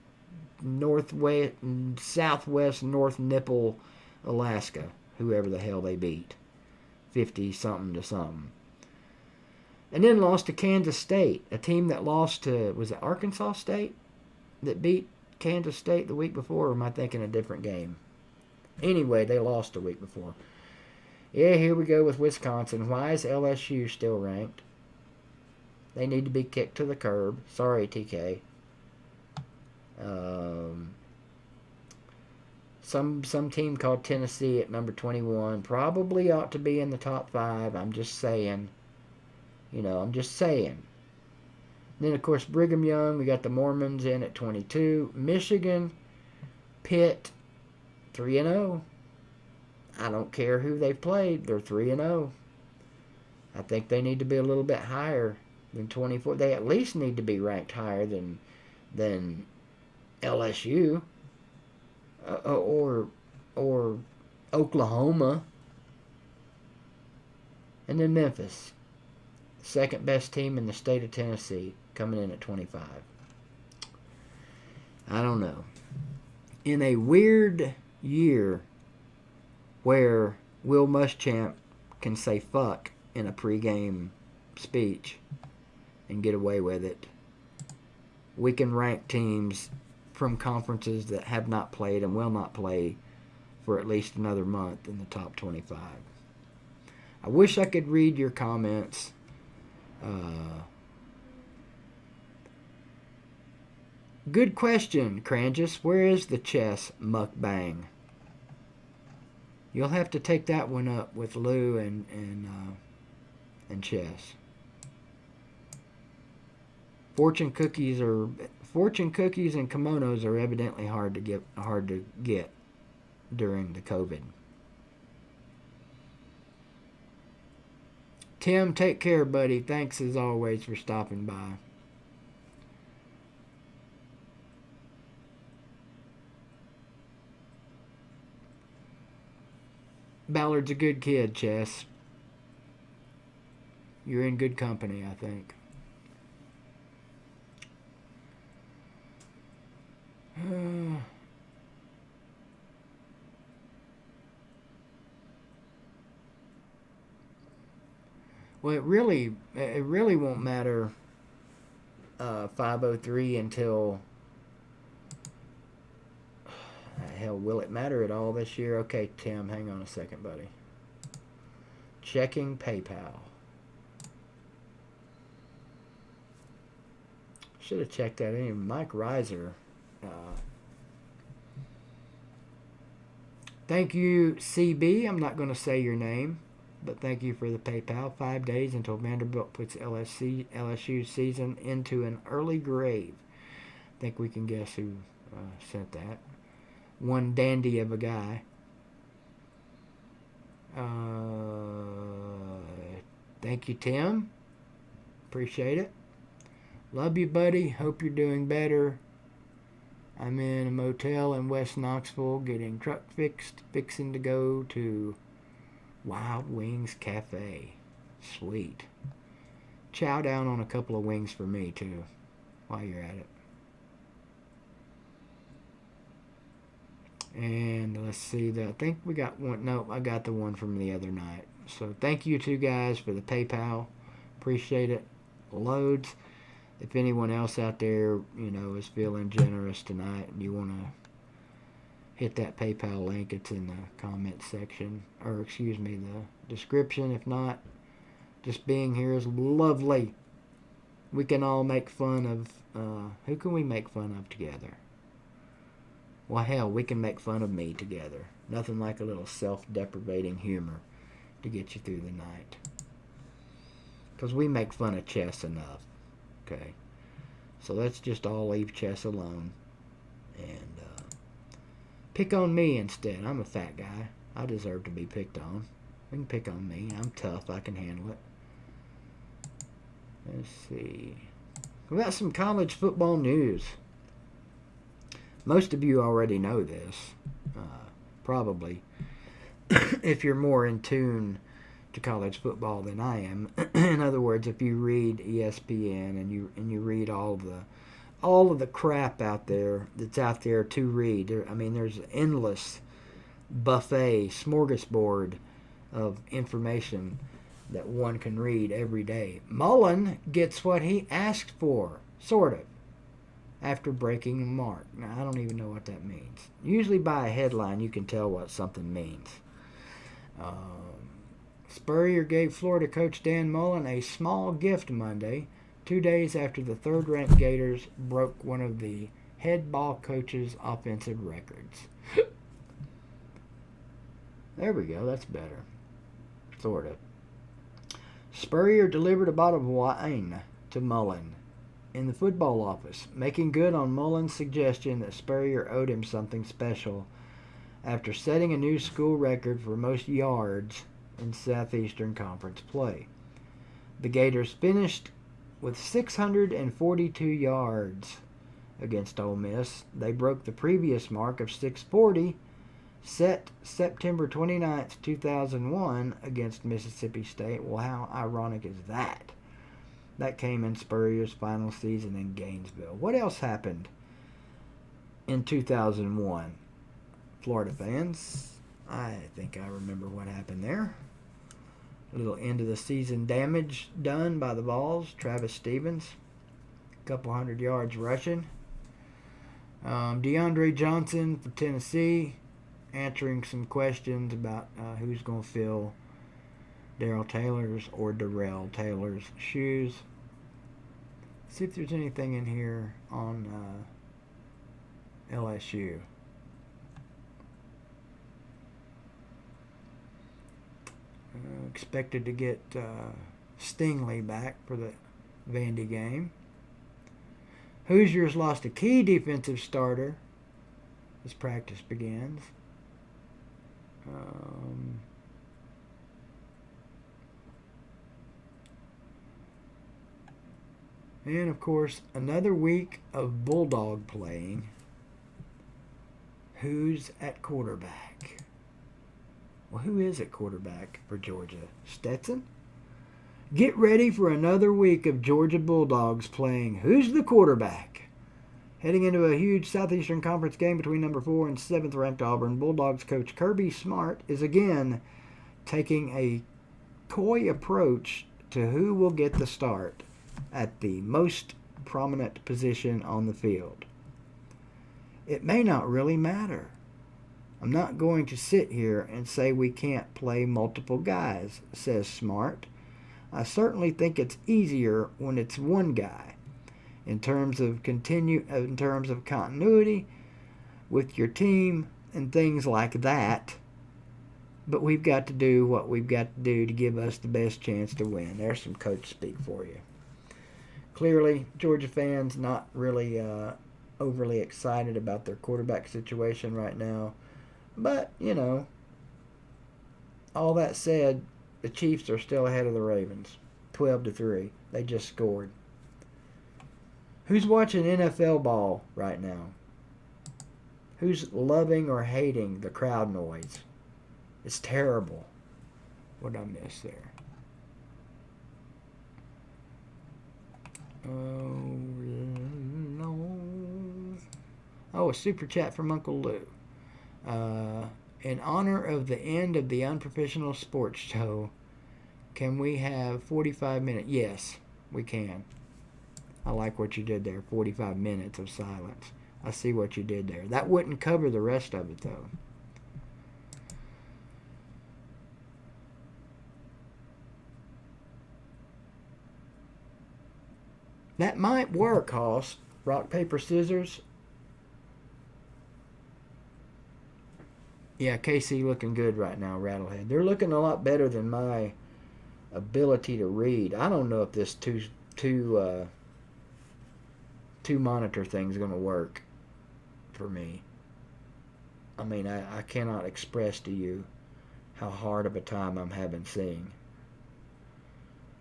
Southwest North Nipple, Alaska. Whoever the hell they beat. 50-something to something. And then lost to Kansas State. A team that lost to, was it Arkansas State? That beat Kansas State the week before? Or am I thinking a different game? Anyway, they lost the week before. Yeah, here we go with Wisconsin. Why is LSU still ranked? They need to be kicked to the curb. Sorry, TK. Some team called Tennessee at number 21 probably ought to be in the top 5. I'm just saying. I'm just saying. Then, of course, Brigham Young. We got the Mormons in at 22. Michigan, Pitt, 3-0. I don't care who they've played. They're 3-0. I think they need to be a little bit higher than 24. They at least need to be ranked higher than LSU or Oklahoma. And then Memphis, second best team in the state of Tennessee, coming in at 25. I don't know. In a weird year where Will Muschamp can say fuck in a pregame speech and get away with it, we can rank teams from conferences that have not played and will not play for at least another month in the top 25. I wish I could read your comments. Good question, Crangus. Where is the chess mukbang? You'll have to take that one up with Lou and Chess. Fortune cookies and kimonos are evidently hard to get during the COVID. Tim, take care, buddy. Thanks as always for stopping by. Ballard's a good kid, Chess. You're in good company, I think. Well, it really won't matter 503 until hell, will it matter at all this year? Okay, Tim, hang on a second, buddy. Checking PayPal. Should have checked that in. Mike Reiser Thank you, CB. I'm not going to say your name, but thank you for the PayPal. 5 days until Vanderbilt puts LSU season into an early grave. I think we can guess who sent that. One dandy of a guy. Thank you, Tim. Appreciate it. Love you, buddy. Hope you're doing better. I'm in a motel in West Knoxville getting truck fixing to go to Wild Wings Cafe. Sweet. Chow down on a couple of wings for me, too, while you're at it. And let's see, I think we got one. No, I got the one from the other night. So thank you two guys for the PayPal. Appreciate it. Loads. If anyone else out there, is feeling generous tonight and you want to hit that PayPal link, it's in the comment section. Or, the description. If not, just being here is lovely. We can all make fun of... who can we make fun of together? Well, hell, we can make fun of me together. Nothing like a little self-deprivating humor to get you through the night. Because we make fun of Chess enough. Okay? So let's just all leave Chess alone. And pick on me instead. I'm a fat guy. I deserve to be picked on. We can pick on me. I'm tough. I can handle it. Let's see. We got some college football news. Most of you already know this, probably, if you're more in tune to college football than I am. In other words, if you read ESPN and you read all of the crap out there that's out there to read. There's endless buffet, smorgasbord of information that one can read every day. Mullen gets what he asked for, sort of, after breaking a mark. Now, I don't even know what that means. Usually by a headline, you can tell what something means. Spurrier gave Florida coach Dan Mullen a small gift Monday, 2 days after the third-ranked Gators broke one of the head ball coach's offensive records. There we go. That's better. Sort of. Spurrier delivered a bottle of wine to Mullen in the football office, making good on Mullen's suggestion that Spurrier owed him something special after setting a new school record for most yards in Southeastern Conference play. The Gators finished with 642 yards against Ole Miss. They broke the previous mark of 640 set September 29th, 2001 against Mississippi State. Well, how ironic is that? That came in Spurrier's final season in Gainesville. What else happened in 2001? Florida fans, I think I remember what happened there. A little end of the season damage done by the Vols. Travis Stevens, a couple hundred yards rushing. DeAndre Johnson for Tennessee, answering some questions about who's going to fill Darrell Taylor's or Darrell Taylor's shoes. See if there's anything in here on LSU. Expected to get Stingley back for the Vandy game. Hoosiers lost a key defensive starter as practice begins. And, of course, another week of Bulldog playing. Who's at quarterback? Well, who is at quarterback for Georgia? Stetson? Get ready for another week of Georgia Bulldogs playing Who's the Quarterback? Heading into a huge Southeastern Conference game between number 4 and 7th ranked Auburn, Bulldogs coach Kirby Smart is again taking a coy approach to who will get the start at the most prominent position on the field. It may not really matter. I'm not going to sit here and say we can't play multiple guys, says Smart. I certainly think it's easier when it's one guy. In terms of continuity with your team, and things like that. But we've got to do what we've got to do to give us the best chance to win. There's some coach speak for you. Clearly, Georgia fans not really overly excited about their quarterback situation right now. But, you know, all that said, the Chiefs are still ahead of the Ravens, 12-3. They just scored. Who's watching NFL ball right now? Who's loving or hating the crowd noise? It's terrible. What did I miss there? Oh, no. Oh, a super chat from Uncle Lou. In honor of the end of the Unprofessional Sports Show, can we have 45 minutes? Yes, we can. I like what you did there. 45 minutes of silence. I see what you did there. That wouldn't cover the rest of it, though. That might work, Hoss. Rock, paper, scissors. Yeah, KC looking good right now, Rattlehead. They're looking a lot better than my ability to read. I don't know if this two monitor thing's going to work for me. I mean, I cannot express to you how hard of a time I'm having seeing.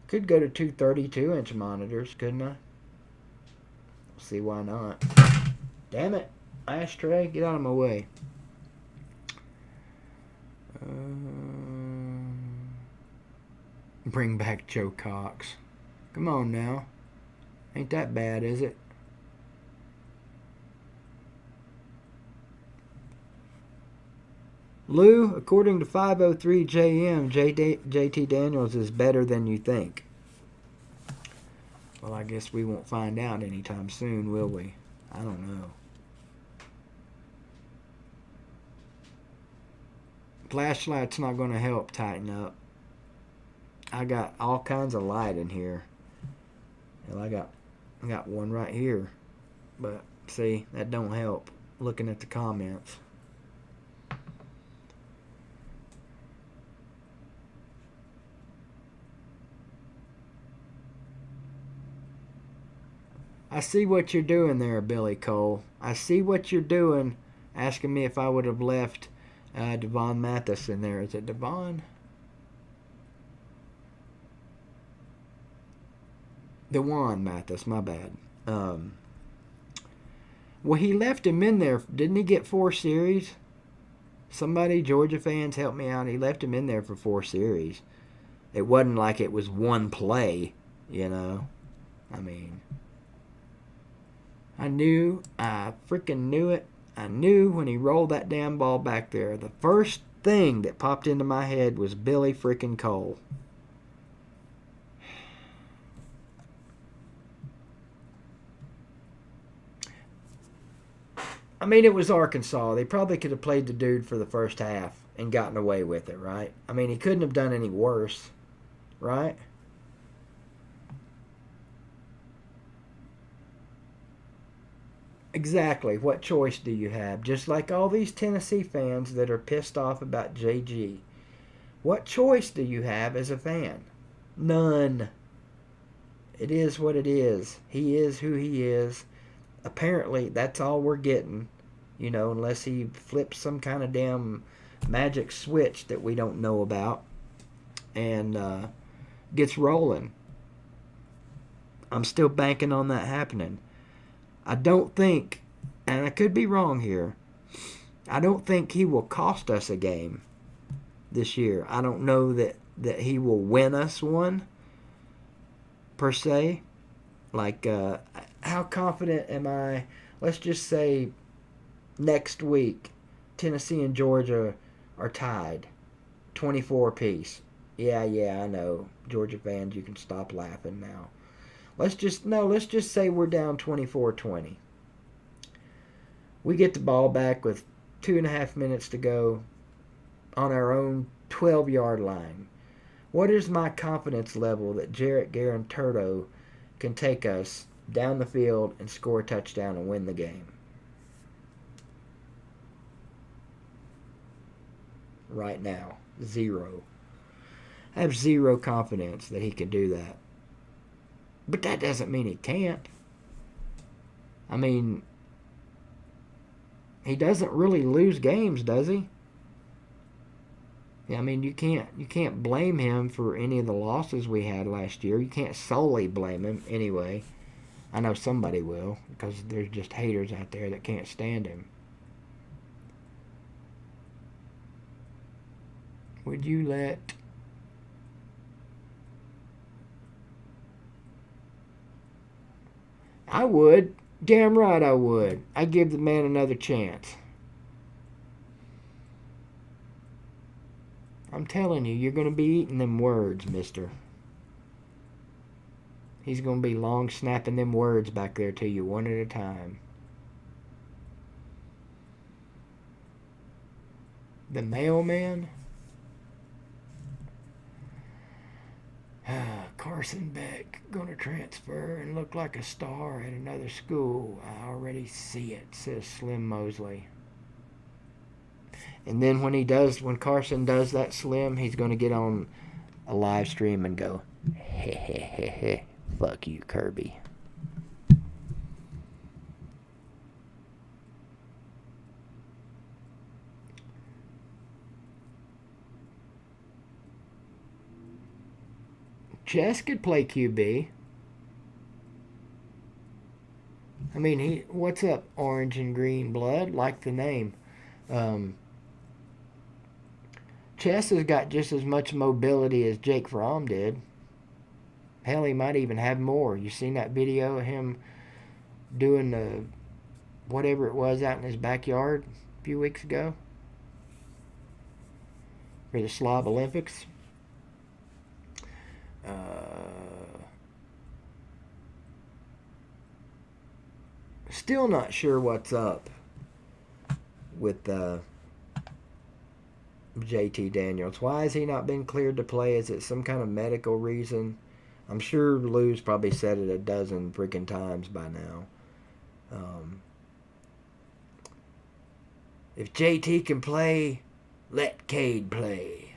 Could go to two 32-inch monitors, couldn't I? See why not. Damn it. Ashtray, get out of my way. Bring back Joe Cox. Come on now. Ain't that bad, is it? Lou, according to 503JM, JT Daniels is better than you think. Well, I guess we won't find out anytime soon, will we? I don't know. Flashlight's not going to help tighten up. I got all kinds of light in here. Well, I got one right here. But, see, that don't help. Looking at the comments. I see what you're doing there, Billy Cole. I see what you're doing, asking me if I would have left Devon Mathis in there. Is it Devon? Dewan Mathis, my bad. Well, he left him in there. Didn't he get 4 series? Somebody, Georgia fans, help me out. He left him in there for 4 series. It wasn't like it was one play, you know. I mean, I freaking knew it. I knew when he rolled that damn ball back there. The first thing that popped into my head was Billy freaking Cole. I mean, it was Arkansas. They probably could have played the dude for the first half and gotten away with it, right? I mean, he couldn't have done any worse, right? Exactly. What choice do you have? Just like all these Tennessee fans that are pissed off about JG. What choice do you have as a fan? None. It is what it is. He is who he is. Apparently, that's all we're getting, you know, unless he flips some kind of damn magic switch that we don't know about and gets rolling. I'm still banking on that happening. I don't think, and I could be wrong here, I don't think he will cost us a game this year. I don't know that he will win us one, per se. Like, how confident am I? Let's just say next week, Tennessee and Georgia are tied, 24 apiece. Yeah, I know. Georgia fans, you can stop laughing now. Let's just say we're down 24-20. We get the ball back with 2.5 minutes to go on our own 12-yard line. What is my confidence level that Jarrett Guaranturdo can take us down the field and score a touchdown and win the game? right now. Zero. I have zero confidence that he can do that. But that doesn't mean he can't. I mean, he doesn't really lose games, does he? I mean, you can't blame him for any of the losses we had last year. You can't solely blame him anyway. I know somebody will, because there's just haters out there that can't stand him. Would you let I would. Damn right I would. I'd give the man another chance. I'm telling you, you're going to be eating them words, mister. He's going to be long snapping them words back there to you one at a time. The mailman? Carson Beck going to transfer and look like a star at another school. I already see it, says Slim Mosley. And then when Carson does that, Slim, he's going to get on a live stream and go, heh heh heh heh, fuck you, Kirby. Chess could play QB. I mean, what's up, orange and green blood? Like the name. Chess has got just as much mobility as Jake Fromm did. Hell, he might even have more. You seen that video of him doing the whatever it was out in his backyard a few weeks ago for the Slob Olympics? Still not sure what's up with JT Daniels. Why has he not been cleared to play? Is it some kind of medical reason? I'm sure Lou's probably said it a dozen freaking times by now. If JT can play, let Cade play.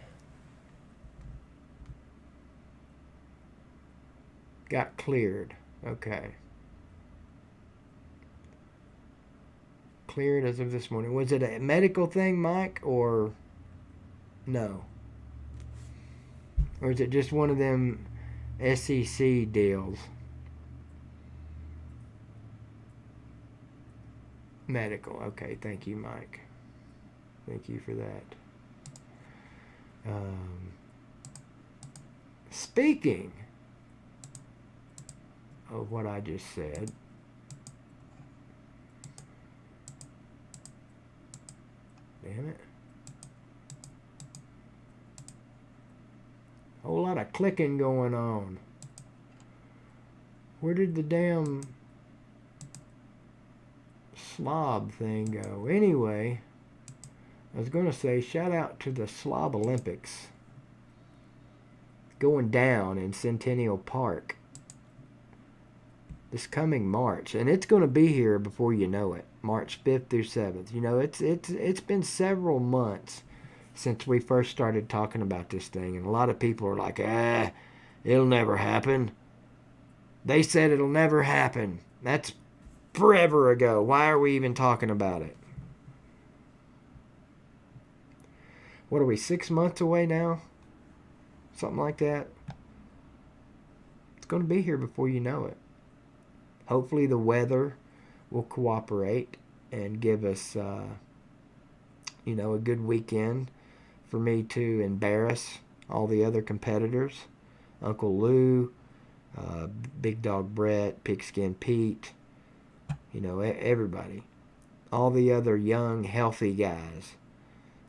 Got cleared. Okay. Cleared as of this morning. Was it a medical thing, Mike, or no? Or is it just one of them SEC deals? Medical. Okay, thank you, Mike. Thank you for that. Speaking of what I just said, damn it. A whole lot of clicking going on. Where did the damn slob thing go? Anyway, I was going to say shout out to the Slob Olympics going down in Centennial Park this coming March, and it's going to be here before you know it. March 5th through 7th. You know, it's been several months since we first started talking about this thing, and a lot of people are like, it'll never happen. They said it'll never happen. That's forever ago. Why are we even talking about it? What are we, 6 months away now? Something like that. It's going to be here before you know it. Hopefully the weather will cooperate and give us, a good weekend for me to embarrass all the other competitors. Uncle Lou, Big Dog Brett, Pigskin Pete, everybody. All the other young, healthy guys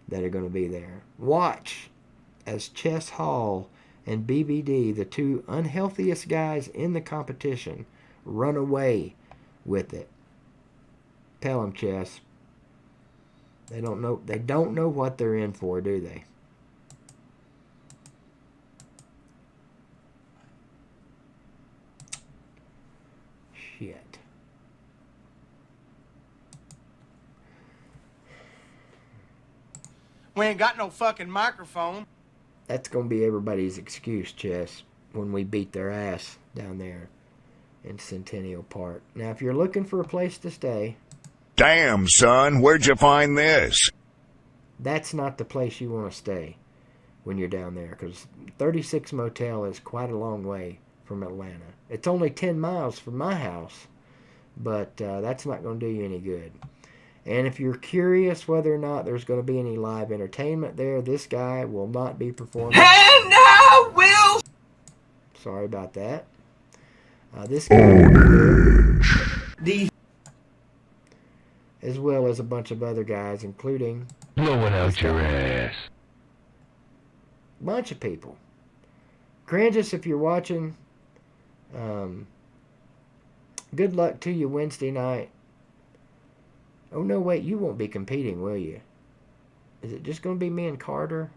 that are going to be there. Watch as Chess Hall and BBD, the two unhealthiest guys in the competition, run away with it. Tell them, Chess. They don't know what they're in for, do they? Shit. We ain't got no fucking microphone. That's going to be everybody's excuse, Chess, when we beat their ass down there in Centennial Park. Now, if you're looking for a place to stay, Damn, son, where'd you find this? that's not the place you want to stay when you're down there, because 36 Motel is quite a long way from Atlanta. It's only 10 miles from my house, but that's not going to do you any good. And if you're curious whether or not there's going to be any live entertainment there, this guy will not be performing. And I will. Sorry about that. This guy will be there, as well as a bunch of other guys, including Blowing out your ass. a bunch of people. Grandis, if you're watching, good luck to you Wednesday night. Oh, no, wait, you won't be competing, will you? Is it just going to be me and Carter?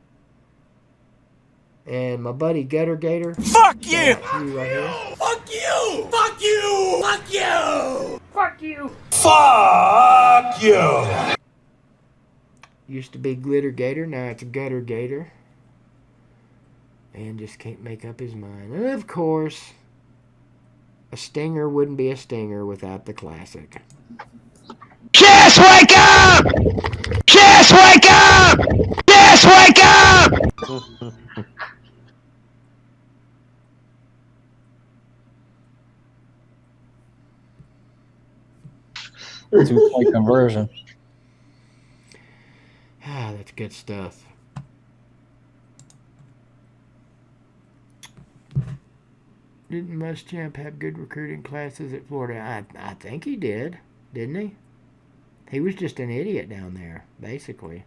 And my buddy Gutter Gator? Fuck you! You right here. Fuck you! Fuck you! Fuck you! Fuck you. Fuck you! Used to be Glitter Gator, now it's Gutter Gator. And just can't make up his mind. And of course, a stinger wouldn't be a stinger without the classic. Chess, wake up! Chess, wake up! Chess, wake up! Two-point conversion. Ah, that's good stuff. Didn't Muschamp have good recruiting classes at Florida? I think he did, didn't he? He was just an idiot down there, basically.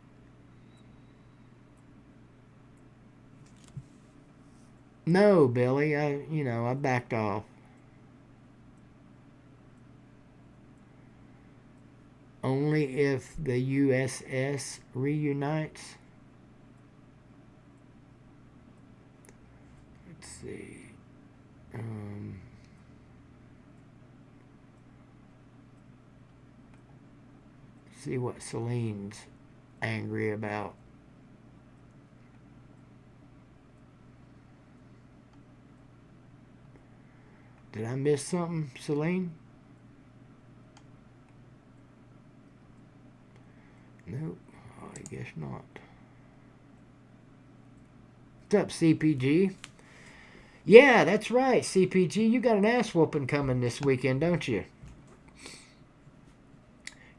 No, Billy, I backed off. Only if the USS reunites. Let's see. See what Celine's angry about. Did I miss something, Celine? Nope. Oh, I guess not. What's up, CPG? Yeah, that's right, CPG. You got an ass whooping coming this weekend, don't you?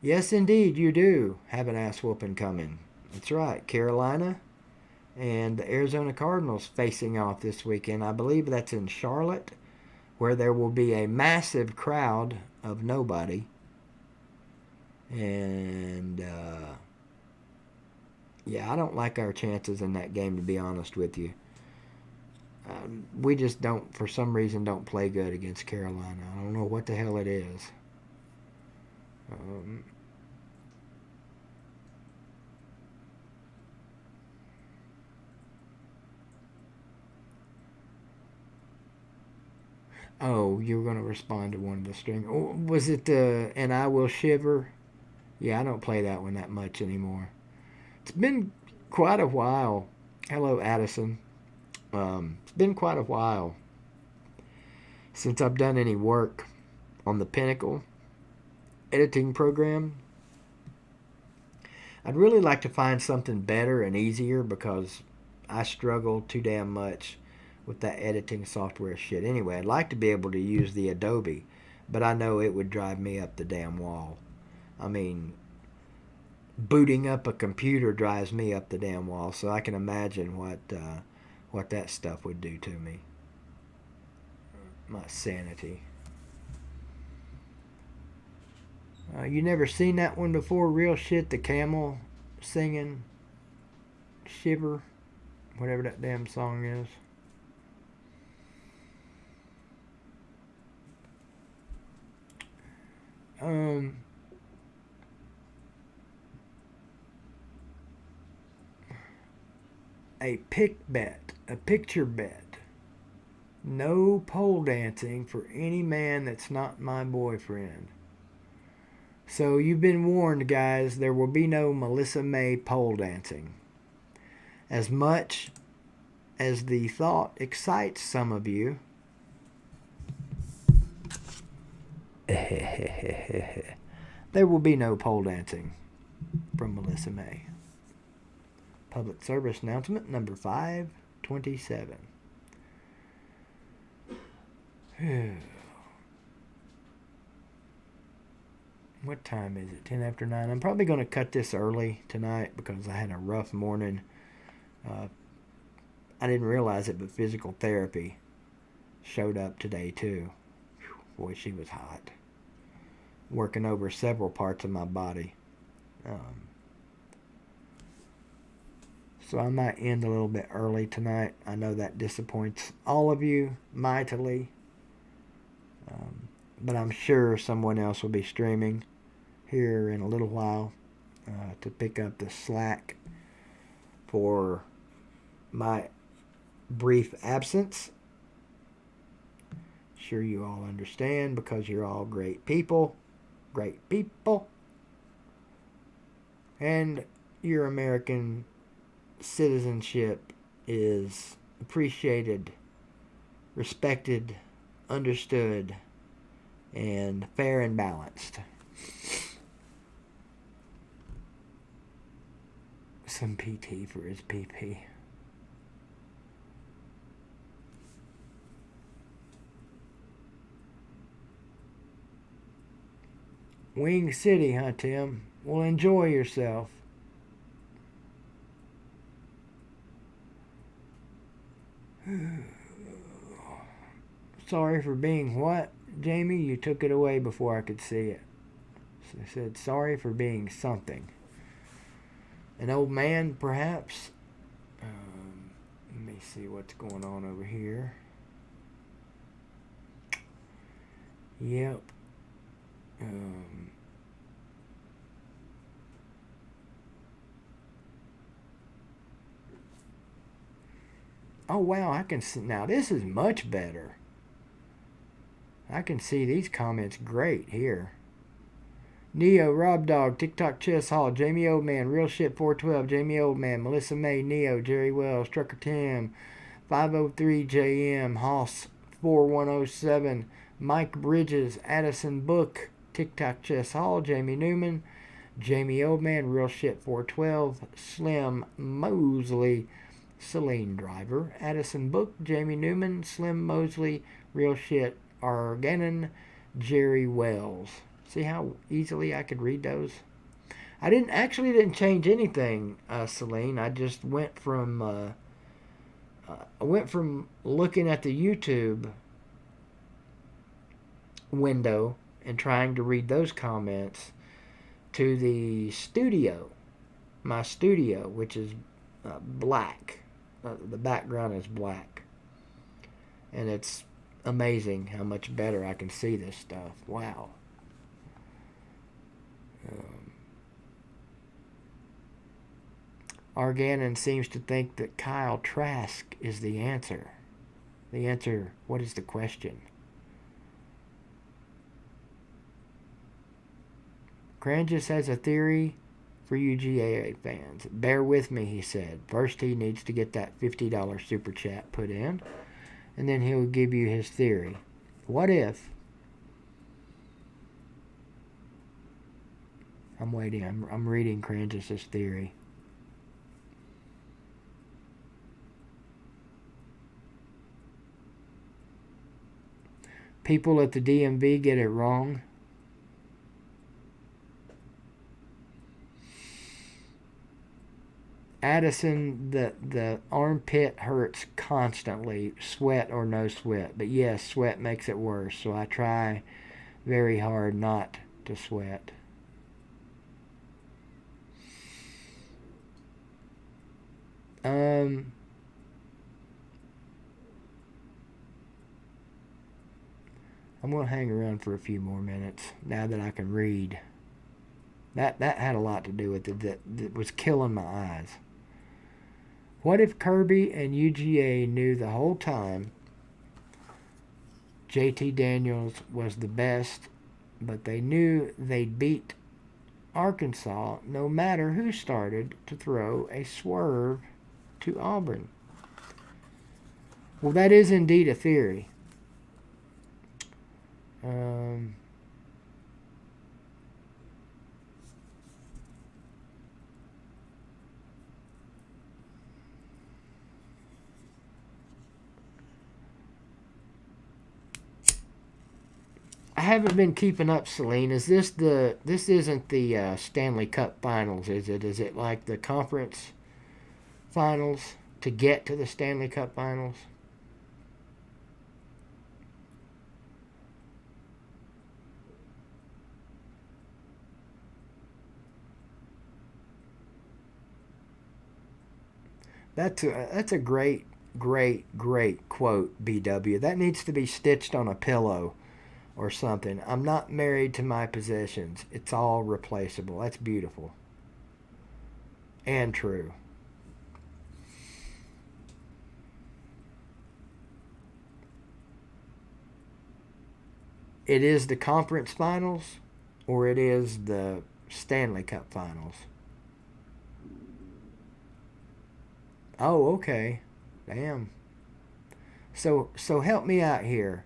Yes, indeed, you do have an ass whooping coming. That's right. Carolina and the Arizona Cardinals facing off this weekend. I believe that's in Charlotte, where there will be a massive crowd of nobody. And, yeah, I don't like our chances in that game, to be honest with you. We just don't, for some reason, don't play good against Carolina. I don't know what the hell it is. Oh, you were going to respond to one of the string. Oh, was it the And I Will Shiver? Yeah, I don't play that one that much anymore. It's been quite a while. Hello, Addison. It's been quite a while since I've done any work on the Pinnacle editing program. I'd really like to find something better and easier, because I struggle too damn much with that editing software shit. Anyway, I'd like to be able to use the Adobe, but I know it would drive me up the damn wall. I mean, booting up a computer drives me up the damn wall, so I can imagine what that stuff would do to me. My sanity. You never seen that one before? Real shit, the camel singing Shiver, whatever that damn song is. A picture bet. No pole dancing for any man that's not my boyfriend. So you've been warned, guys, there will be no Melissa May pole dancing. As much as the thought excites some of you, there will be no pole dancing from Melissa May. Public service announcement number 527. What time is it? 10 after 9. I'm probably going to cut this early tonight because I had a rough morning. I didn't realize it, but physical therapy showed up today too. Whew, boy, she was hot. Working over several parts of my body. So I might end a little bit early tonight. I know that disappoints all of you mightily. But I'm sure someone else will be streaming here in a little while to pick up the slack for my brief absence. Sure you all understand because you're all great people. Great people. And your American citizenship is appreciated, respected, understood, and fair and balanced. Some PT for his PP. Wing City, huh, Tim? Well, enjoy yourself. Sorry for being what? Jamie, you took it away before I could see it. So I said, sorry for being something. An old man, perhaps? Let me see what's going on over here. Yep. Oh, wow, I can see. Now, this is much better. I can see these comments great here. Neo, Rob Dog, TikTok Chess Hall, Jamie Oldman, Real Shit 412, Jamie Oldman, Melissa May, Neo, Jerry Wells, Trucker Tim, 503 JM, Hoss 4107, Mike Bridges, Addison Book, TikTok Chess Hall, Jamie Newman, Jamie Oldman, Real Shit 412, Slim Mosley, Celine Driver, Addison Book, Jamie Newman, Slim Mosley, Real Shit Arganon, Jerry Wells. See how easily I could read those? I didn't change anything, Celine. I just went from looking at the YouTube window and trying to read those comments to the studio, my studio, which is black. The background is black, and it's amazing how much better I can see this stuff. Wow. Arganon seems to think that Kyle Trask is the answer. The answer, what is the question? Crangus has a theory for you GAA fans. Bear with me, he said. First he needs to get that $50 super chat put in, and then he'll give you his theory. What if... I'm waiting. I'm reading Crangus' theory. People at the DMV get it wrong. Addison, the armpit hurts constantly, sweat or no sweat. But yes, sweat makes it worse. So I try very hard not to sweat. I'm going to hang around for a few more minutes now that I can read. That had a lot to do with it. That was killing my eyes. What if Kirby and UGA knew the whole time JT Daniels was the best, but they knew they'd beat Arkansas no matter who started to throw a swerve to Auburn. Well, that is indeed a theory. I haven't been keeping up, Celine. This isn't the Stanley Cup Finals, is it? Is it like the conference finals to get to the Stanley Cup Finals? That's a great quote, BW. That needs to be stitched on a pillow or something. I'm not married to my possessions. It's all replaceable. That's beautiful. And true. It is the conference finals or it is the Stanley Cup Finals. Oh, okay. Damn. So help me out here.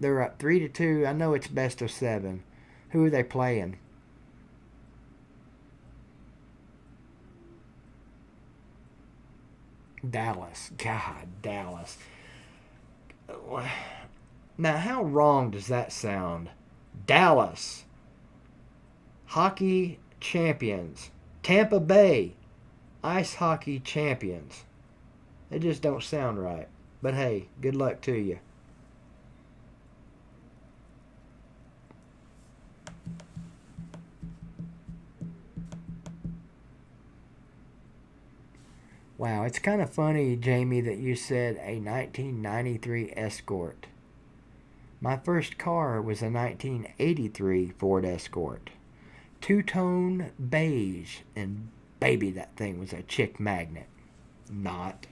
They're up 3-2. I know it's best of 7. Who are they playing? Dallas. God, Dallas. Now, how wrong does that sound? Dallas. Hockey champions. Tampa Bay. Ice hockey champions. They just don't sound right. But hey, good luck to you. Wow, it's kind of funny, Jamie, that you said a 1993 Escort. My first car was a 1983 Ford Escort. Two-tone beige, and baby, that thing was a chick magnet. Not.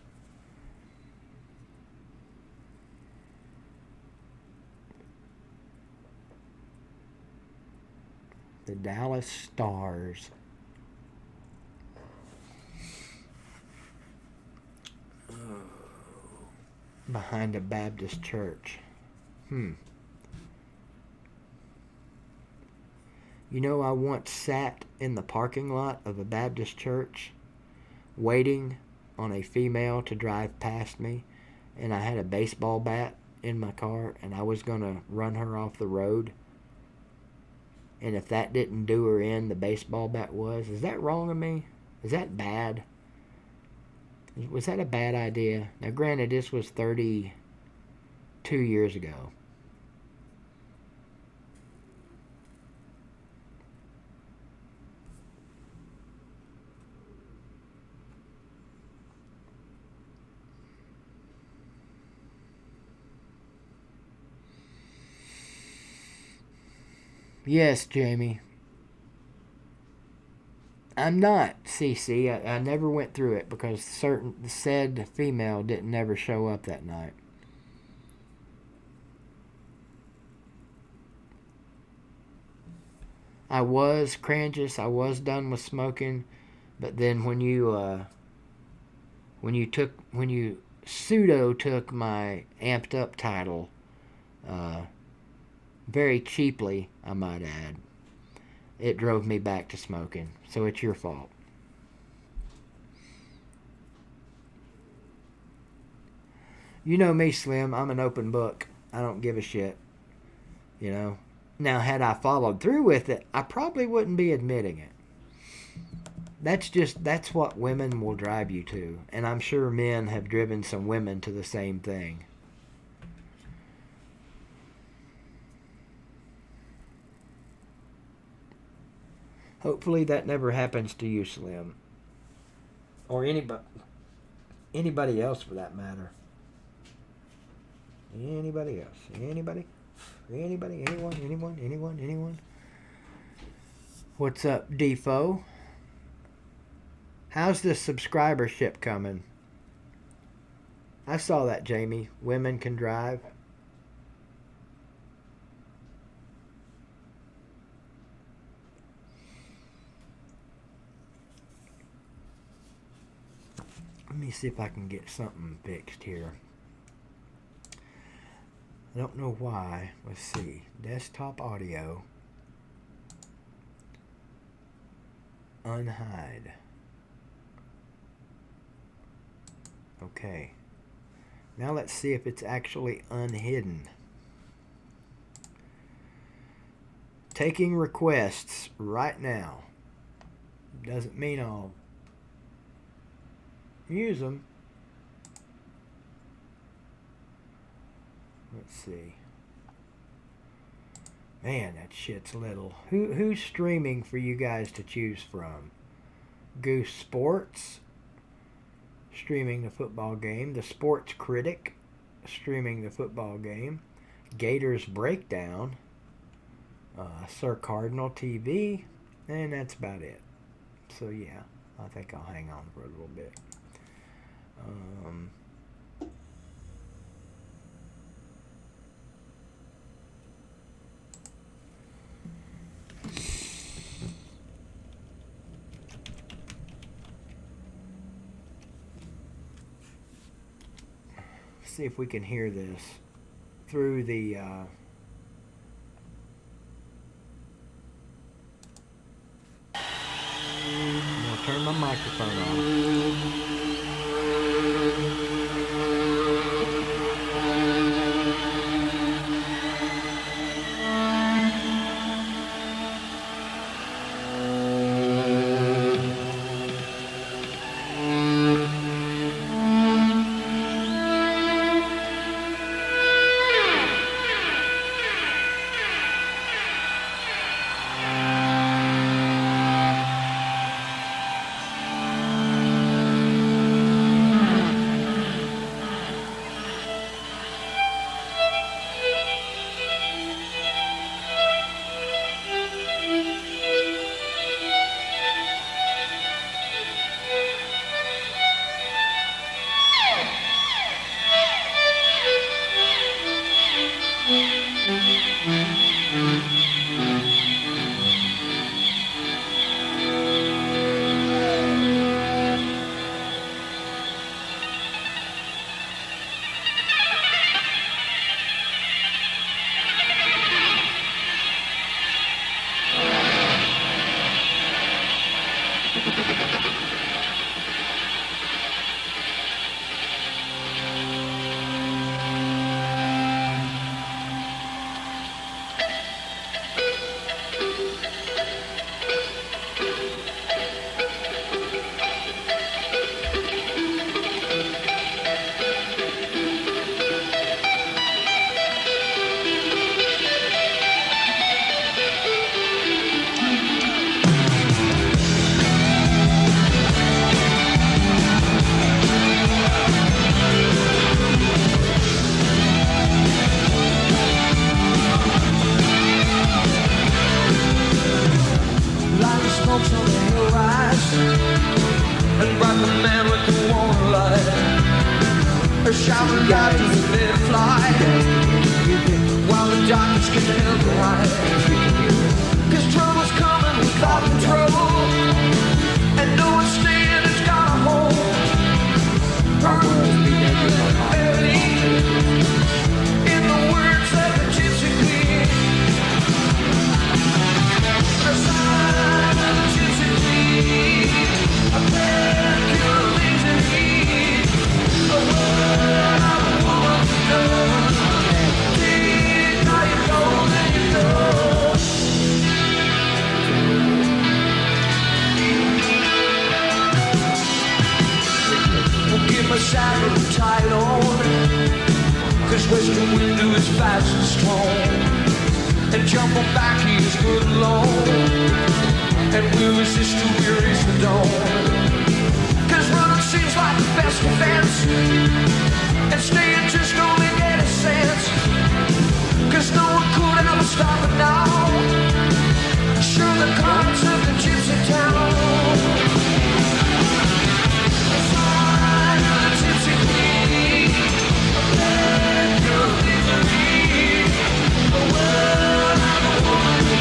The Dallas Stars. Behind a Baptist church. You know, I once sat in the parking lot of a Baptist church waiting on a female to drive past me, and I had a baseball bat in my car, and I was going to run her off the road. And if that didn't do her in, the baseball bat was. Is that wrong of me? Is that bad? Was that a bad idea? Now, granted, this was 32 years ago. Yes, Jamie. I'm not, CC. I never went through it because said female didn't never show up that night. I was Crangus. I was done with smoking, but then when you pseudo took my amped up title, very cheaply, I might add, it drove me back to smoking. So it's your fault. You know me, Slim. I'm an open book. I don't give a shit. You know? Now, had I followed through with it, I probably wouldn't be admitting it. That's what women will drive you to. And I'm sure men have driven some women to the same thing. Hopefully that never happens to you, Slim. Or anybody else for that matter. Anybody else? Anybody? Anyone? What's up, Defoe? How's the subscribership coming? I saw that, Jamie. Women can drive. Let me see if I can get something fixed here. I don't know why. Let's see. Desktop audio. Unhide. Okay. Now let's see if it's actually unhidden. Taking requests right now. Doesn't mean I'll use them. Let's see. Man, that shit's little. Who's streaming for you guys to choose from? Goose Sports streaming the football game. The Sports Critic streaming the football game. Gators Breakdown. Sir Cardinal TV. And that's about it. So yeah, I think I'll hang on for a little bit. See if we can hear this through the I'm gonna turn my microphone on.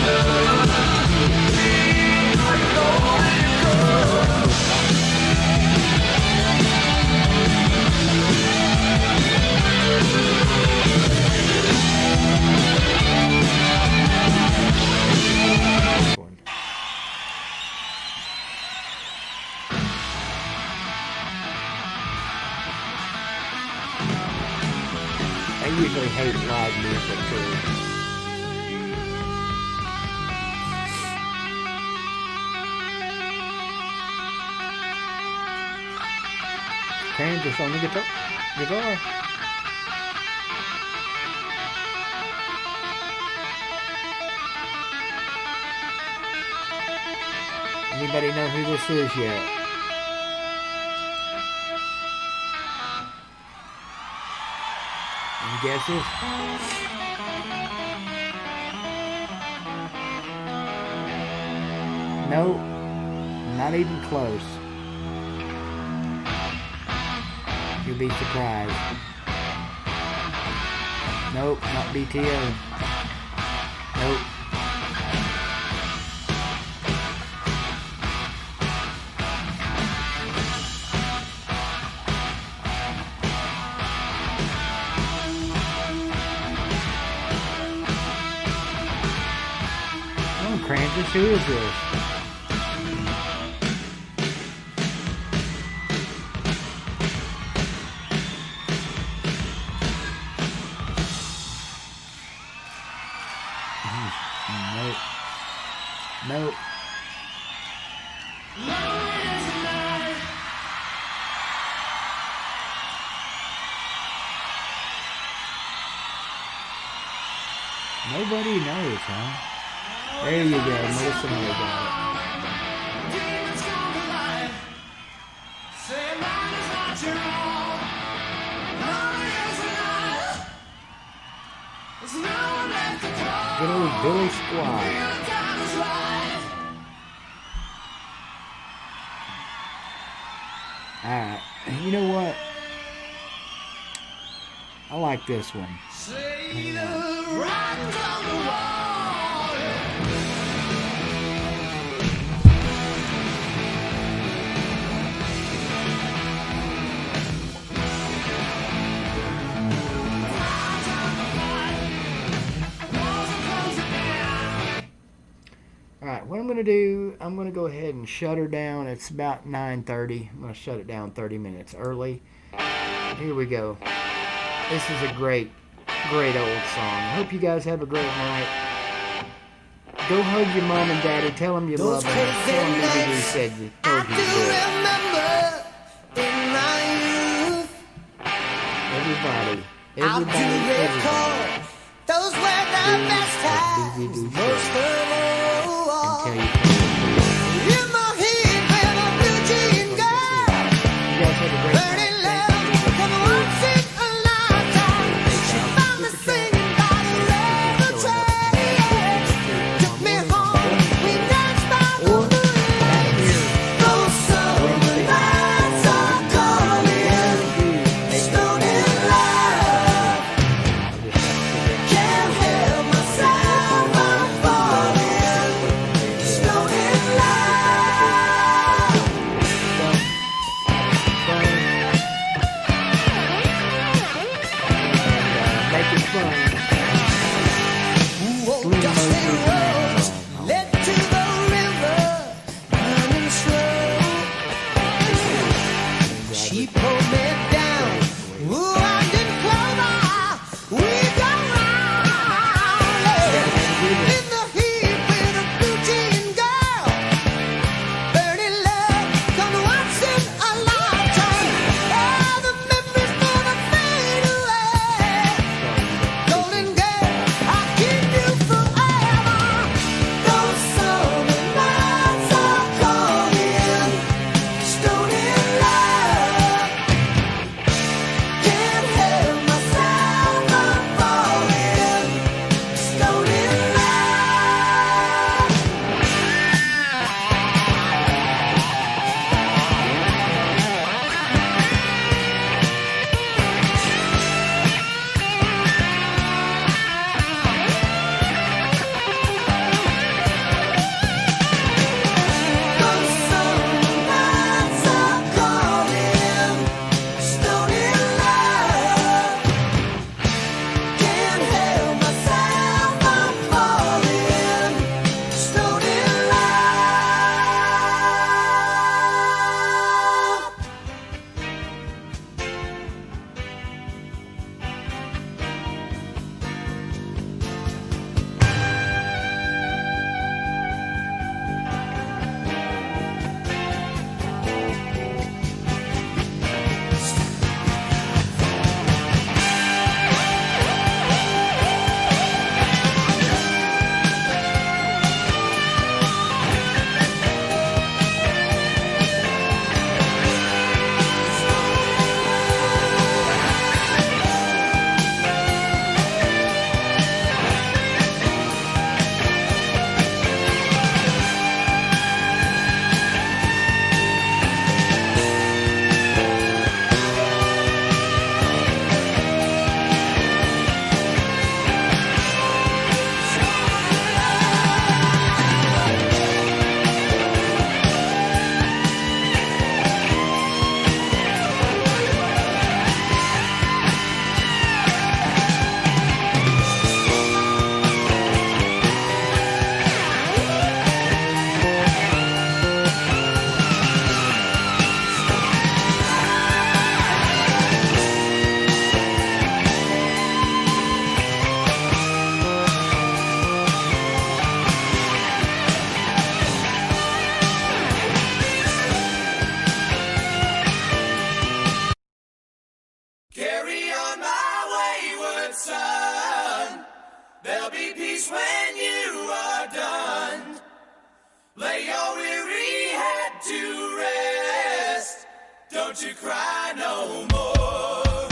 Love Kansas on the guitar. Anybody know who this is yet? Any guesses? Nope. Not even close. You'll be surprised. Nope, not BTO. Nope. Come on, Krampus, who is this? Nope. Nobody knows, huh? There you go, Melissa May got it. Good old Billy Squire. Alright, you know what? I like this one. Hang on. Alright, what I'm going to do, I'm going to go ahead and shut her down. It's about 9:30. I'm going to shut it down 30 minutes early. Here we go. This is a great old song. I hope you guys have a great night. Go hug your mom and daddy. Tell them you love them. Tell them DVD said you told you to. Everybody. Those were the best times. Most of all. Until you In my head, when a blue jean girl. You guys have a great night. Burning love, come once in a lifetime. She found me singing by the river train. Took me home, we danced by the moonlight. Those summer nights are calling. Stone in love. Can't help myself, I'm falling. Don't you cry no more.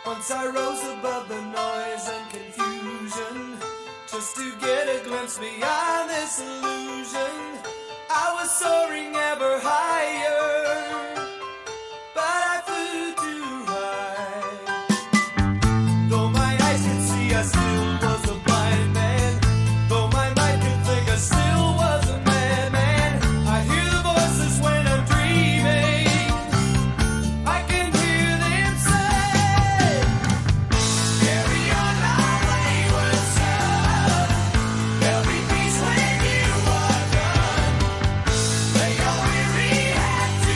Once I rose above the noise and confusion, just to get a glimpse beyond this illusion. I was soaring ever higher, but I flew too high. Though my eyes could see, I still was a blind man. Though my mind could think, I still was a madman. I hear the voices when I'm dreaming. I can hear them say, carry on my wayward son. There'll be peace when you are done. Lay your weary head to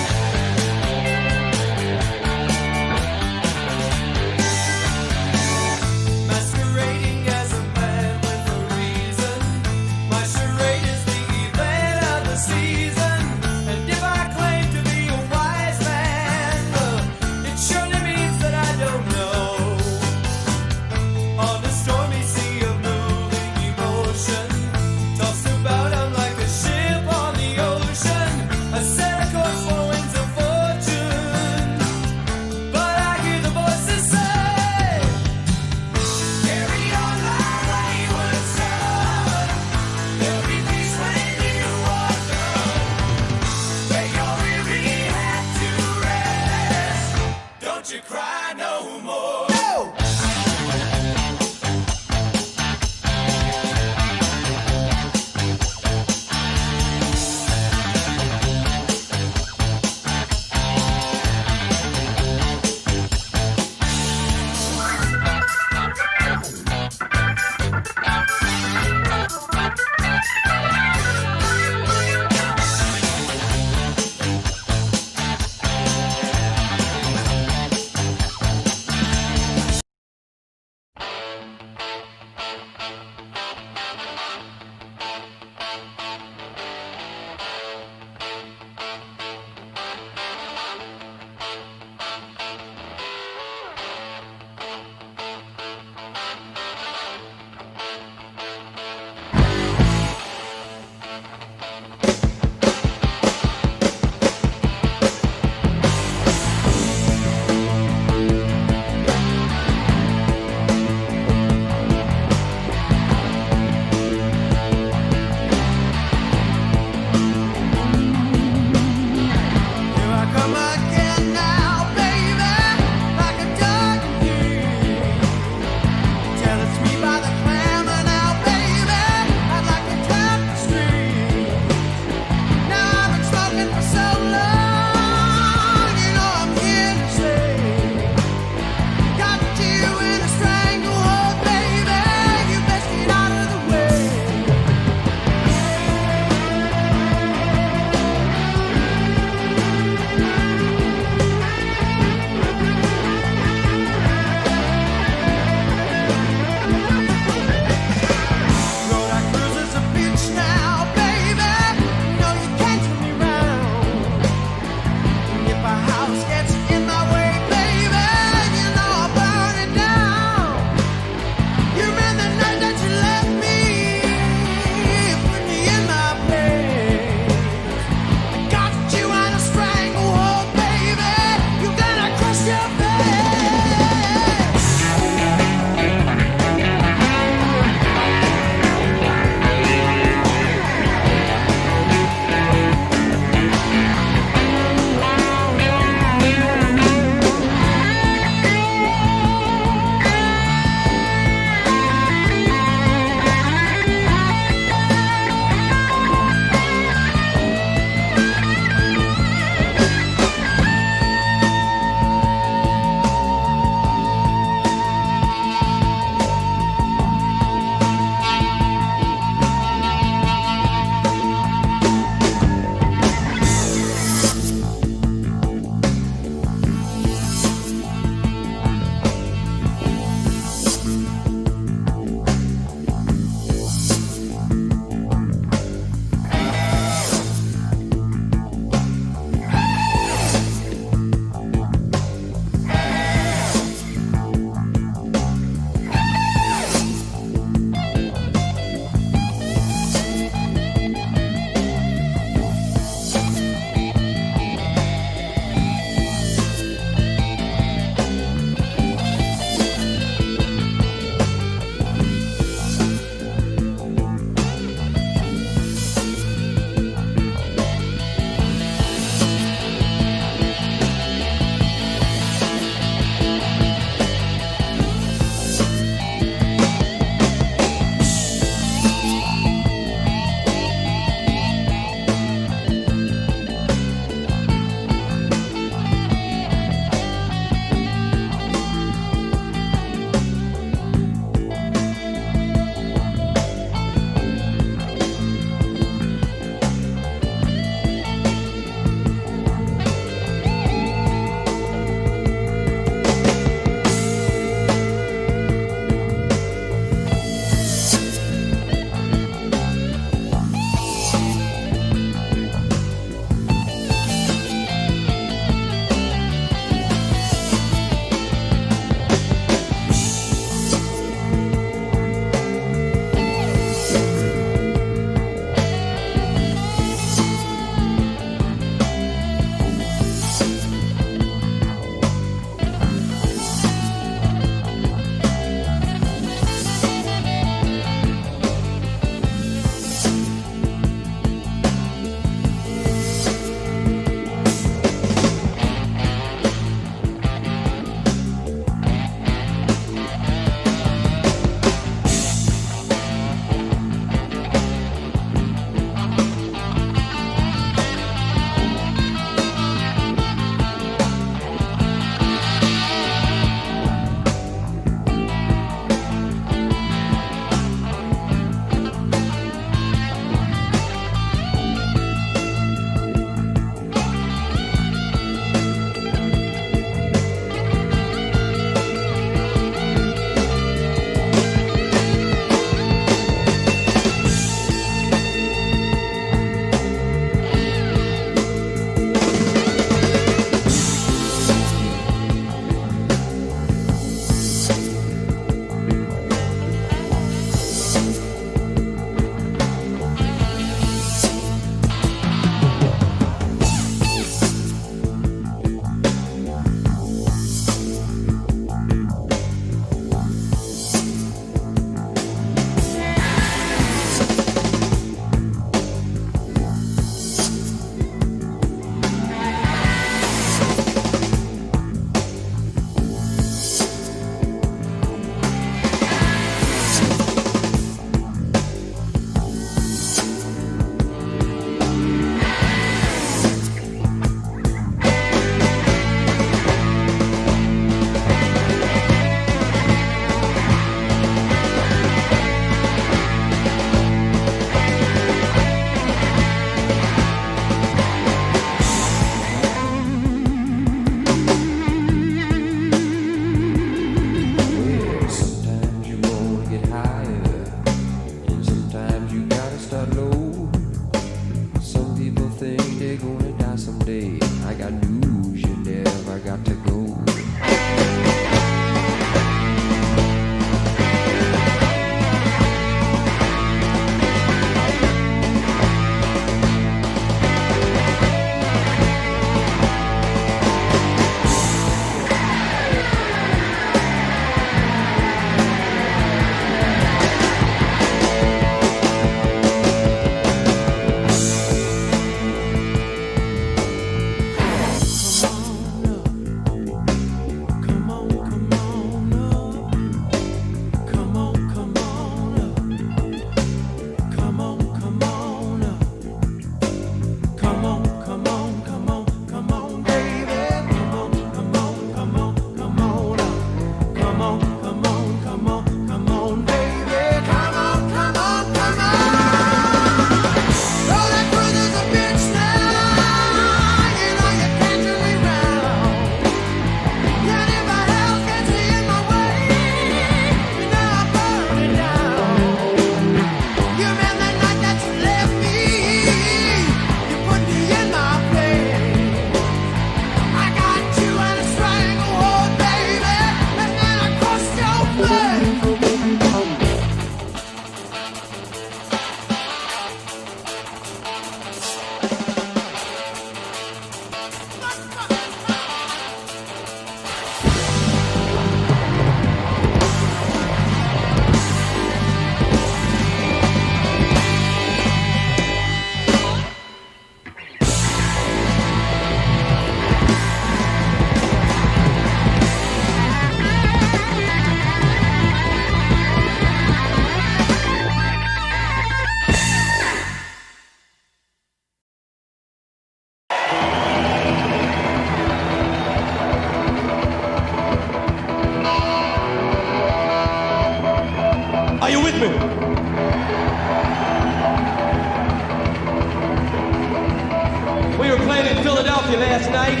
night,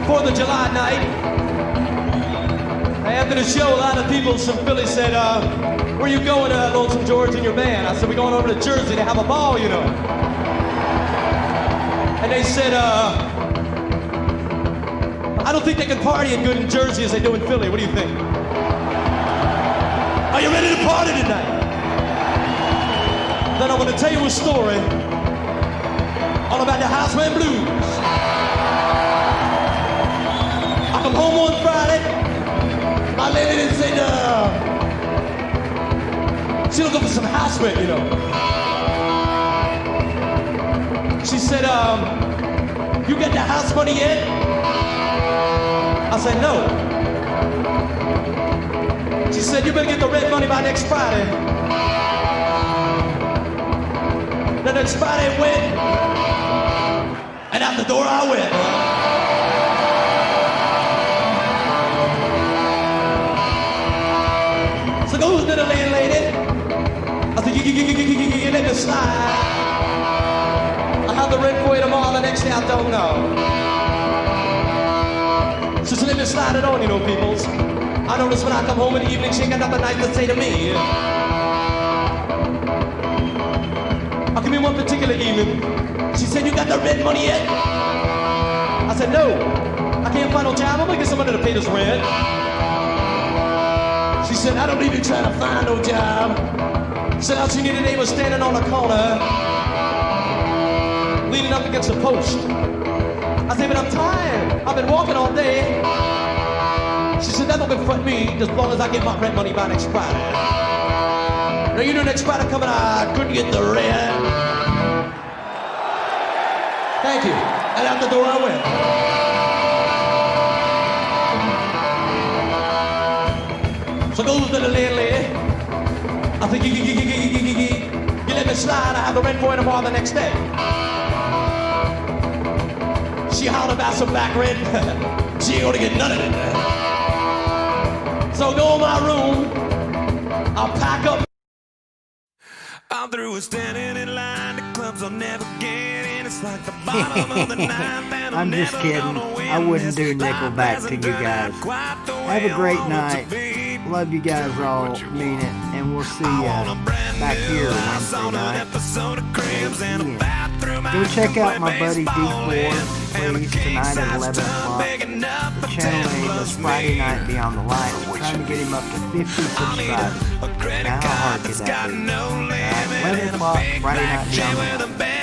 4th of July night. After the show, a lot of people from Philly said, where you going, Lonesome George, in your band? I said, we're going over to Jersey to have a ball, you know. And they said, I don't think they can party as good in Jersey as they do in Philly. What do you think? Are you ready to party tonight? Then I'm going to tell you a story all about the Houseman Blues. I come home one Friday. My lady said, she looking for some house rent, you know. She said, you get the house money yet? I said, no. She said, you better get the rent money by next Friday. Then next Friday went, and out the door I went. So goes to the landlady. I said, you let me slide. I have the rent for you tomorrow, the next day I don't know. So she let me slide it on, you know, peoples. I notice when I come home in the evening, she ain't got nothing nice to say to me. I'll give me one particular evening. She said, you got the rent money yet? I said, no. I can't find no job. I'm gonna get somebody to pay this rent. She said, I don't even try to find no job. Said all she needed today was standing on the corner, leaning up against a post. I said, but I'm tired. I've been walking all day. She said, that don't confront me as long as I get my rent money by next Friday. Now, you know, next Friday coming, I couldn't get the rent. Thank you. And out the door I went. So goes to the landlady. I think you let me slide. I have the rent for you tomorrow the next day. She hollered about some back rent. She ain't gonna get none of it. So go in my room. I'll pack up. I'm through with standing in line. The clubs I'll never get in. It's like the bottom of the ninth. I'm just kidding. I wouldn't do Nickelback to you guys. Have a great night. Love you guys all. Mean it. And we'll see you back here Wednesday night. Go check out my buddy D4, please, tonight at 11 o'clock. The channel name is Friday Night Beyond the Light. I'm trying to get him up to 50 subscribers. Now how hard could that be? 11 o'clock, Friday Night Beyond the Light.